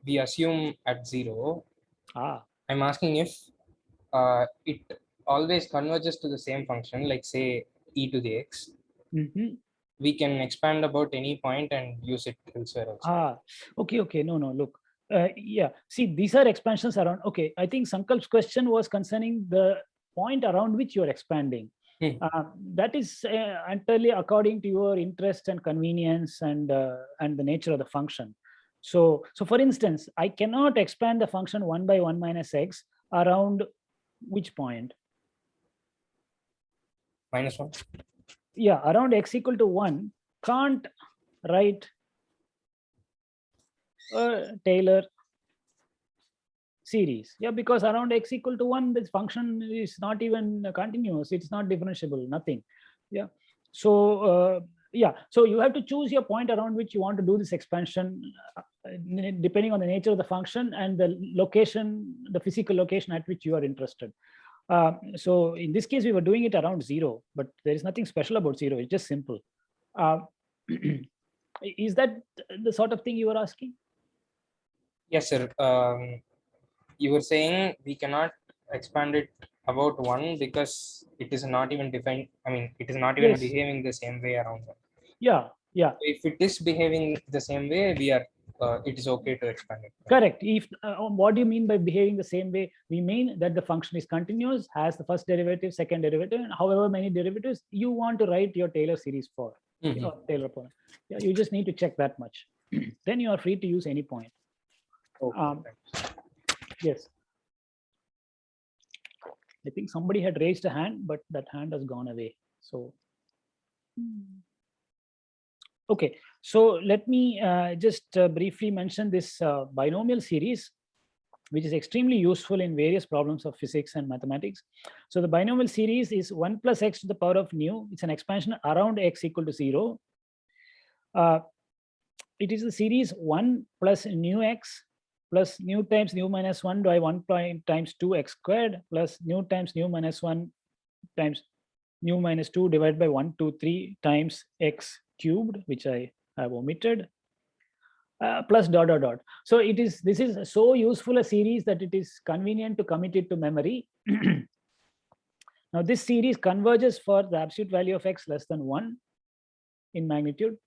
we assume at 0. I'm asking if it always converges to the same function, like say e to the x. We can expand about any point and use it elsewhere also. Okay. No, look. Yeah, see, these are expansions around. Okay, I think Sankalp's question was concerning the point around which you're expanding. That is entirely according to your interest and convenience and the nature of the function. So for instance, I cannot expand the function 1 by 1 minus x around which point? -1. Yeah, around x equal to 1, can't write Taylor series. Yeah, because around x equal to 1, this function is not even continuous. It's not differentiable, nothing. Yeah. So so you have to choose your point around which you want to do this expansion, depending on the nature of the function and the location, the physical location at which you are interested. So in this case, we were doing it around 0, but there is nothing special about 0. It's just simple. Is that the sort of thing you were asking? Yes, sir. You were saying we cannot expand it about 1 because it is not even defined. I mean, it is not even behaving the same way around 1. Yeah. If it is behaving the same way, we are. It is okay to expand it. Correct. If what do you mean by behaving the same way? We mean that the function is continuous, has the first derivative, second derivative, and however many derivatives you want to write your Taylor series for. Taylor point. Yeah, you just need to check that much. Then you are free to use any point. Yes. I think somebody had raised a hand, but that hand has gone away. So, okay. So let me just briefly mention this binomial series, which is extremely useful in various problems of physics and mathematics. So the binomial series is 1 plus x to the power of nu. It's an expansion around x equal to 0. It is the series 1 plus nu x plus nu times nu minus 1 by 1 times 2x squared plus nu times nu minus 1 times nu minus 2 divided by 1, 2, 3 times x cubed, which I have omitted, plus ... So this is so useful a series that it is convenient to commit it to memory. Now this series converges for the absolute value of x less than 1 in magnitude.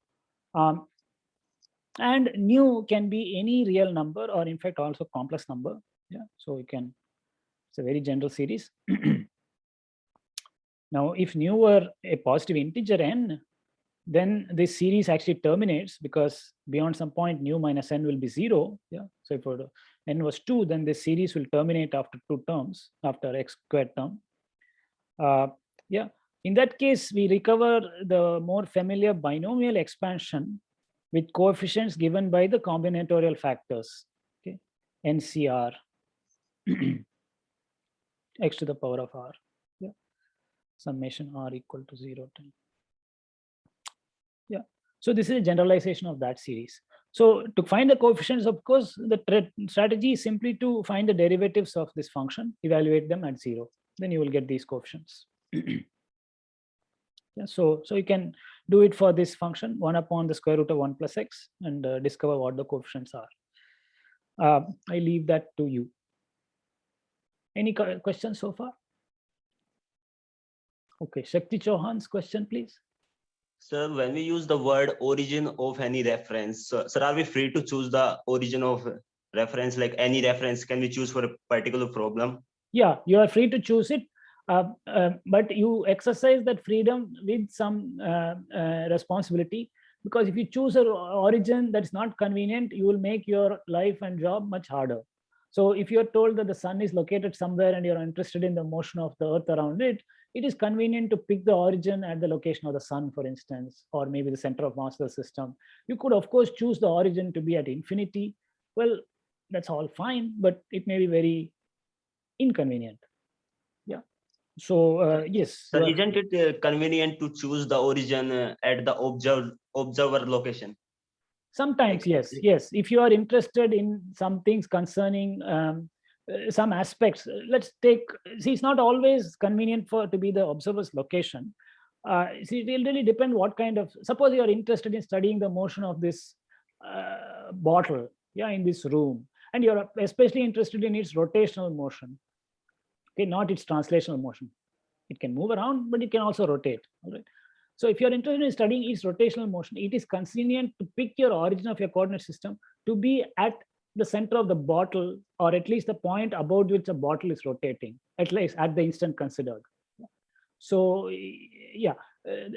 And nu can be any real number, or in fact also complex number. Yeah, so it's a very general series. Now, if nu were a positive integer n, then this series actually terminates, because beyond some point nu minus n will be 0. Yeah, so if n was 2, then this series will terminate after 2 terms, after x squared term. Yeah, in that case, we recover the more familiar binomial expansion with coefficients given by the combinatorial factors, okay, NCR, x to the power of r, yeah, summation r equal to 0 to. Yeah, so this is a generalization of that series. So to find the coefficients, of course, the strategy is simply to find the derivatives of this function, evaluate them at 0, then you will get these coefficients. Yeah, so you can do it for this function 1 upon the square root of 1 plus x and discover what the coefficients are. I leave that to you. Any questions so far? Okay, Shakti Chauhan's question, please. Sir, when we use the word origin of any reference, sir, are we free to choose the origin of reference, like any reference can we choose for a particular problem? Yeah, you are free to choose it, but you exercise that freedom with some responsibility, because if you choose an origin that's not convenient, you will make your life and job much harder. So if you're told that the sun is located somewhere and you're interested in the motion of the earth around it, it is convenient to pick the origin at the location of the sun, for instance, or maybe the center of mass of the system. You could, of course, choose the origin to be at infinity. Well, that's all fine, but it may be very inconvenient. Yeah. So yes. So isn't it convenient to choose the origin at the observer location? Sometimes, yes, yes. If you are interested in some things concerning some aspects, let's take, see, it's not always convenient to be the observer's location. See, it will really depend what kind of, suppose you are interested in studying the motion of this bottle, yeah, in this room, and you're especially interested in its rotational motion, okay, not its translational motion. It can move around, but it can also rotate, all right? So if you're interested in studying its rotational motion, it is convenient to pick your origin of your coordinate system to be at the center of the bottle, or at least the point about which the bottle is rotating, at least at the instant considered. So yeah,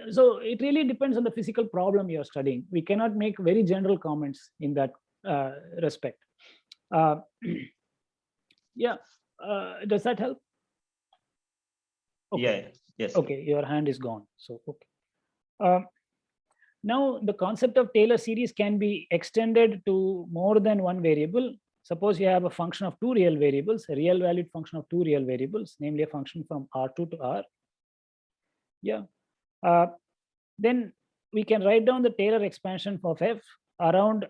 so it really depends on the physical problem you're studying. We cannot make very general comments in that respect. Yeah, does that help? Okay. Yeah, yes. Okay, your hand is gone, so okay. Now the concept of Taylor series can be extended to more than one variable. Suppose you have a function of two real variables, a real valued function of two real variables, namely a function from R2 to R. Yeah. Then we can write down the Taylor expansion of f around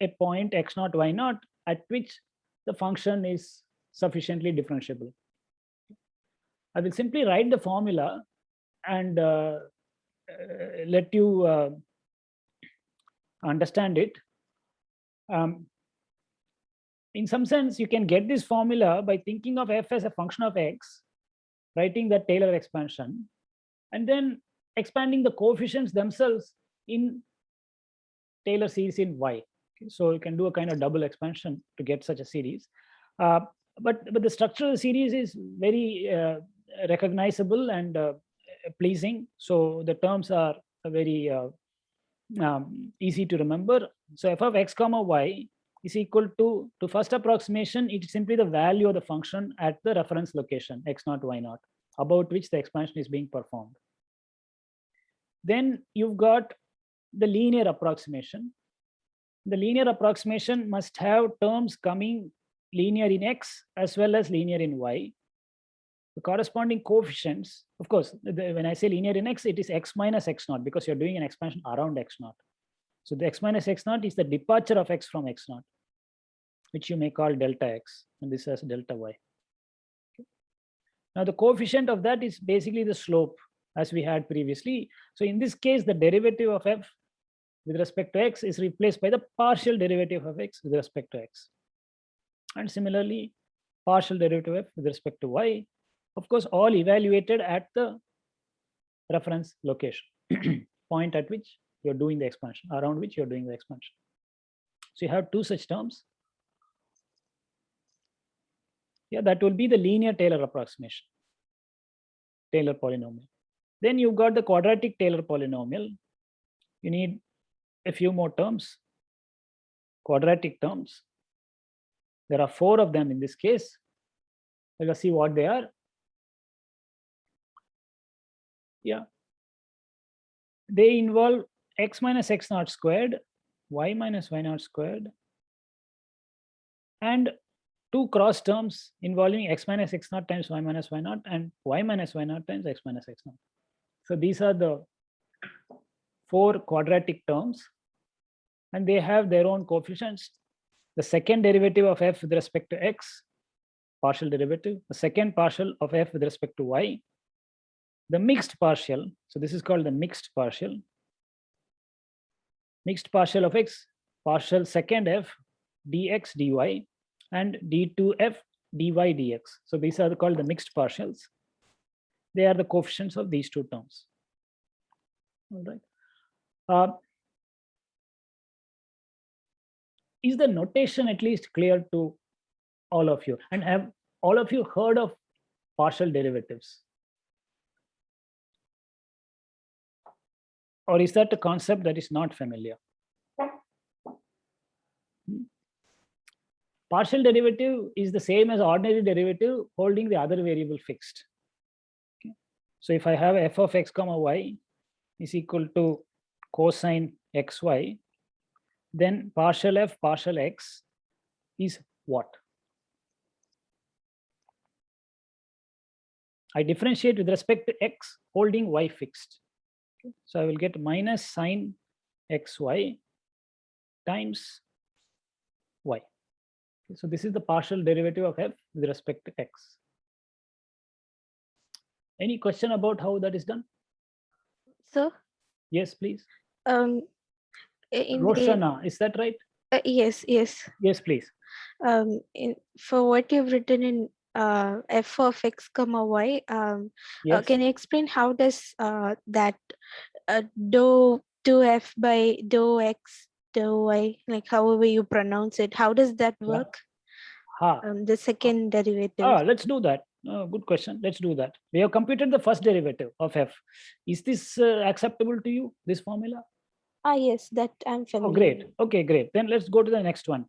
a point x0, y0 at which the function is sufficiently differentiable. I will simply write the formula and let you understand it. In some sense, you can get this formula by thinking of f as a function of x, writing the Taylor expansion, and then expanding the coefficients themselves in Taylor series in y. Okay, so you can do a kind of double expansion to get such a series. But the structure of the series is very recognizable and pleasing. So the terms are very easy to remember. So f of x comma y is equal to first approximation, it is simply the value of the function at the reference location x0, y0, about which the expansion is being performed. Then you've got the linear approximation. The linear approximation must have terms coming linear in x as well as linear in y. The corresponding coefficients, of course, when I say linear in x, it is x minus x0 because you're doing an expansion around x0. So the x minus x0 is the departure of x from x0, which you may call delta x, and this is delta y. Okay. Now the coefficient of that is basically the slope as we had previously. So in this case, the derivative of f with respect to x is replaced by the partial derivative of x with respect to x. And similarly, partial derivative of f with respect to y, of course, all evaluated at the reference location, point at which you're doing the expansion, around which you're doing the expansion. So you have two such terms. Yeah, that will be the linear Taylor approximation, Taylor polynomial. Then you've got the quadratic Taylor polynomial. You need a few more terms, quadratic terms. There are 4 of them in this case. Let us see what they are. Yeah. They involve x minus x0 squared, y minus y0 squared, and 2 cross terms involving x minus x0 times y minus y0 and y minus y0 times x minus x0. So these are the 4 quadratic terms, and they have their own coefficients. The second derivative of f with respect to x, partial derivative, the second partial of f with respect to y, the mixed partial, so this is called the mixed partial of x, partial second f dx dy, and d2f dy dx. So these are called the mixed partials. They are the coefficients of these 2 terms. All right. is the notation at least clear to all of you? And have all of you heard of partial derivatives? Or is that a concept that is not familiar? Partial derivative is the same as ordinary derivative holding the other variable fixed. Okay. So if I have f of x comma y is equal to cosine xy, then partial f partial x is what? I differentiate with respect to x holding y fixed. Okay. So I will get minus sine xy times y. Okay. So this is the partial derivative of f with respect to x. Any question about how that is done? Sir? Yes, please. In Roshana, is that right? Yes, yes. Yes, please. For what you've written in f of x comma y, Yes. can you explain how does that dou 2f by dou x dou y, like however you pronounce it, how does that work? The second derivative. Let's do that. Good question. Let's do that. We have computed the first derivative of f. Is this acceptable to you, this formula? Yes, that I'm familiar. Oh, great. Okay, great. Then let's go to the next one.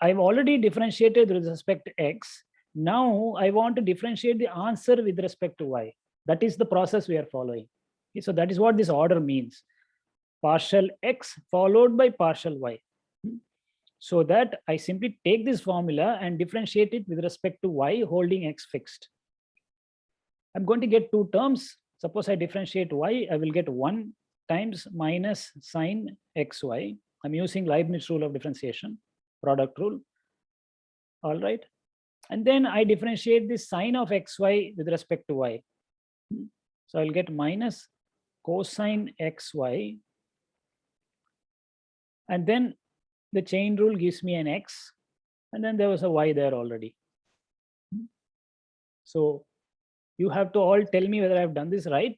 I've already differentiated with respect to x. Now I want to differentiate the answer with respect to y. That is the process we are following. Okay, so that is what this order means. Partial x followed by partial y. So that I simply take this formula and differentiate it with respect to y holding x fixed. I'm going to get two terms. Suppose I differentiate y, I will get 1 times minus sine xy. I'm using Leibniz rule of differentiation, product rule. All right. And then I differentiate the sine of xy with respect to y. So I'll get minus cosine xy. And then the chain rule gives me an x. And then there was a y there already. So you have to all tell me whether I've done this right.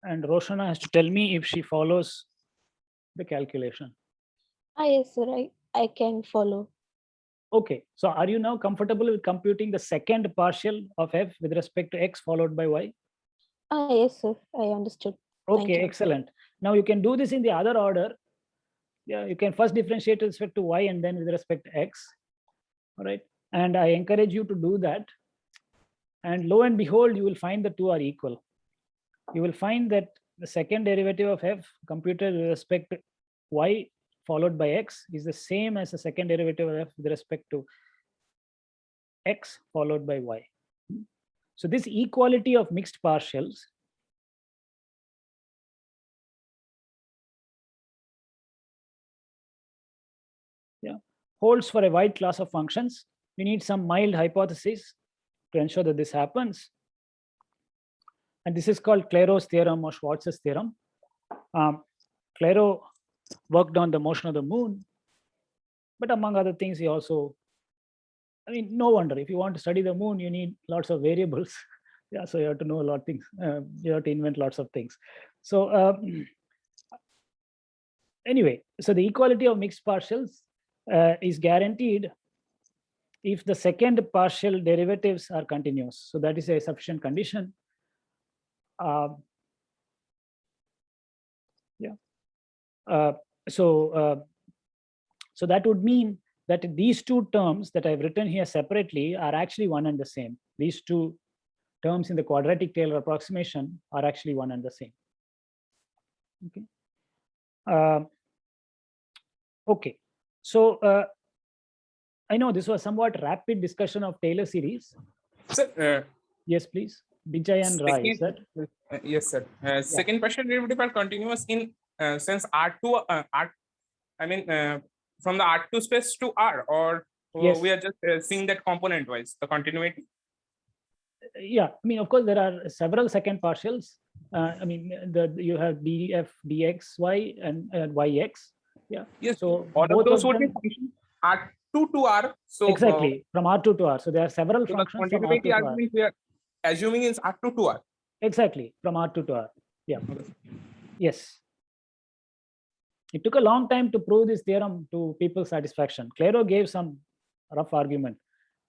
And Roshana has to tell me if she follows the calculation. Yes, sir. I can follow. Okay, so are you now comfortable with computing the second partial of f with respect to x followed by y? Yes, sir. I understood. Okay, excellent. Now you can do this in the other order. Yeah, you can first differentiate with respect to y and then with respect to x. All right, and I encourage you to do that. And lo and behold, you will find the two are equal. You will find that the second derivative of f computed with respect to y followed by x is the same as the second derivative of f with respect to x followed by y. So this equality of mixed partials holds for a wide class of functions. We need some mild hypothesis to ensure that this happens. And this is called Clairaut's theorem or Schwarz's theorem. Clairaut worked on the motion of the moon, but among other things, he also, I mean, no wonder, if you want to study the moon, you need lots of variables. Yeah, so you have to know a lot of things. You have to invent lots of things. So anyway, so the equality of mixed partials is guaranteed if the second partial derivatives are continuous. So that is a sufficient condition. So that would mean that these two terms that I've written here separately are actually one and the same. These two terms in the quadratic Taylor approximation are actually one and the same. Okay. Okay. So I know this was somewhat rapid discussion of Taylor series. Sir, yes, please. Vijay and Rai, is that? Yes, sir. Second partial derivative are continuous in since R2, I mean, from the R2 space to R, or yes. We are just seeing that component wise, the continuity? Yeah, I mean, of course, there are several second partials. I mean, you have df, dxy, and yx. Yeah. Yes. So all of those would be functions R2 to R. So exactly from R2 to R. So there are several so functions. The continuity argument we are assuming is R2 to R. Exactly from R2 to R. Yeah. Okay. Yes. It took a long time to prove this theorem to people's satisfaction. Clairaut gave some rough argument.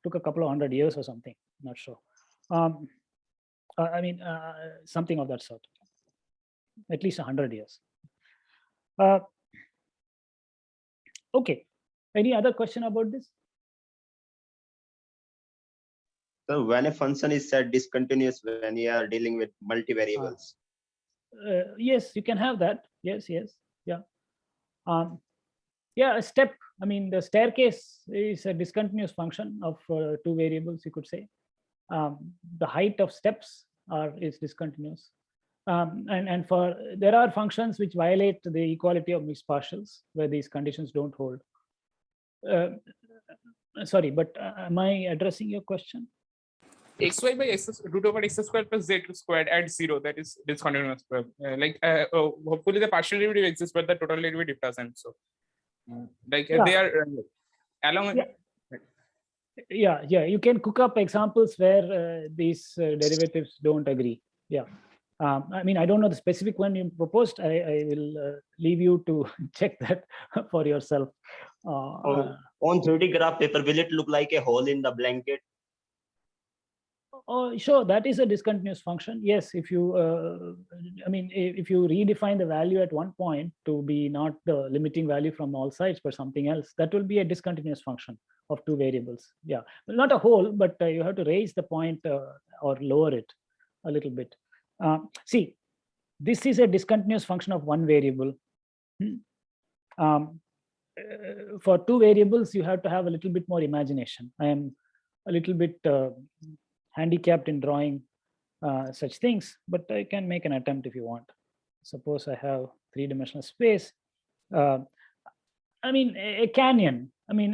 Took a couple of 100 years or something. Not sure. I mean, something of that sort. At least 100 years. Okay. Any other question about this? So when a function is set discontinuous when you are dealing with multivariables. Yes, you can have that. Yes, yeah. Yeah, a step. I mean, the staircase is a discontinuous function of two variables, you could say. The height of steps is discontinuous. And for there are functions which violate the equality of mixed partials where these conditions don't hold. Sorry, but am I addressing your question? Xy by x root over x squared plus z squared at 0, that is discontinuous. Hopefully the partial derivative exists, but the total derivative doesn't. So they are along. Yeah, you can cook up examples where these derivatives don't agree. Yeah. I mean, I don't know the specific one you proposed. I will leave you to check that for yourself. On 3D graph paper, will it look like a hole in the blanket? Oh, sure, that is a discontinuous function. Yes, if you, I mean, if you redefine the value at one point to be not the limiting value from all sides, but something else, that will be a discontinuous function of two variables. Yeah, well, not a whole, but you have to raise the point or lower it a little bit. See, this is a discontinuous function of one variable. For two variables, you have to have a little bit more imagination. I am a little bit handicapped in drawing such things, but I can make an attempt if you want. Suppose I have three-dimensional space. I mean, a canyon. I mean,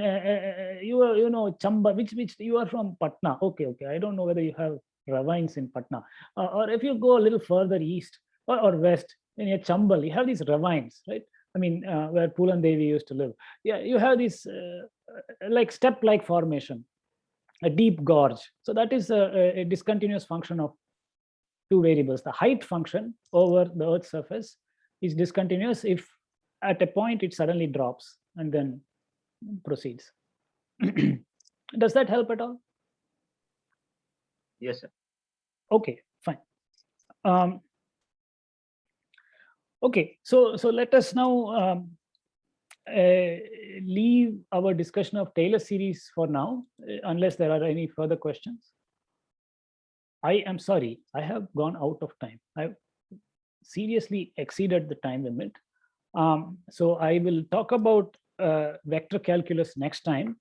you know, Chamba, which you are from Patna. Okay. I don't know whether you have ravines in Patna, or if you go a little further east or west in a Chambal, you have these ravines, right? I mean, where Pulan Devi used to live. Yeah, you have this like step-like formation, a deep gorge. So that is a discontinuous function of two variables. The height function over the Earth's surface is discontinuous if at a point it suddenly drops and then proceeds. Does that help at all? Yes, sir. Okay, fine. Okay, so let us now leave our discussion of Taylor series for now, unless there are any further questions. I am sorry, I have gone out of time. I've seriously exceeded the time limit. So I will talk about vector calculus next time,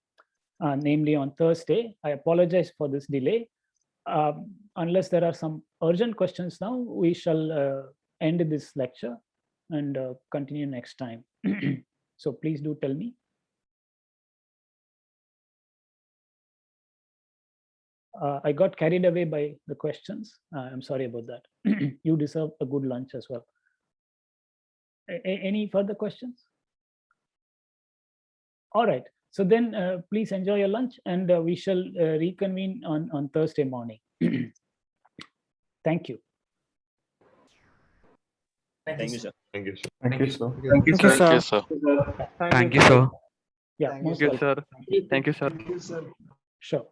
namely on Thursday. I apologize for this delay. Unless there are some urgent questions now, we shall end this lecture and continue next time. So please do tell me. I got carried away by the questions. I'm sorry about that. You deserve a good lunch as well. Any further questions? All right. So then please enjoy your lunch, and we shall reconvene on Thursday morning. Thank you. Thank you, sir. Thank you, sir. Thank you, sir. Thank you, sir. Thank you, sir. Yeah, Thank most you, welcome. Thank you, sir. Thank you, sir. Sure.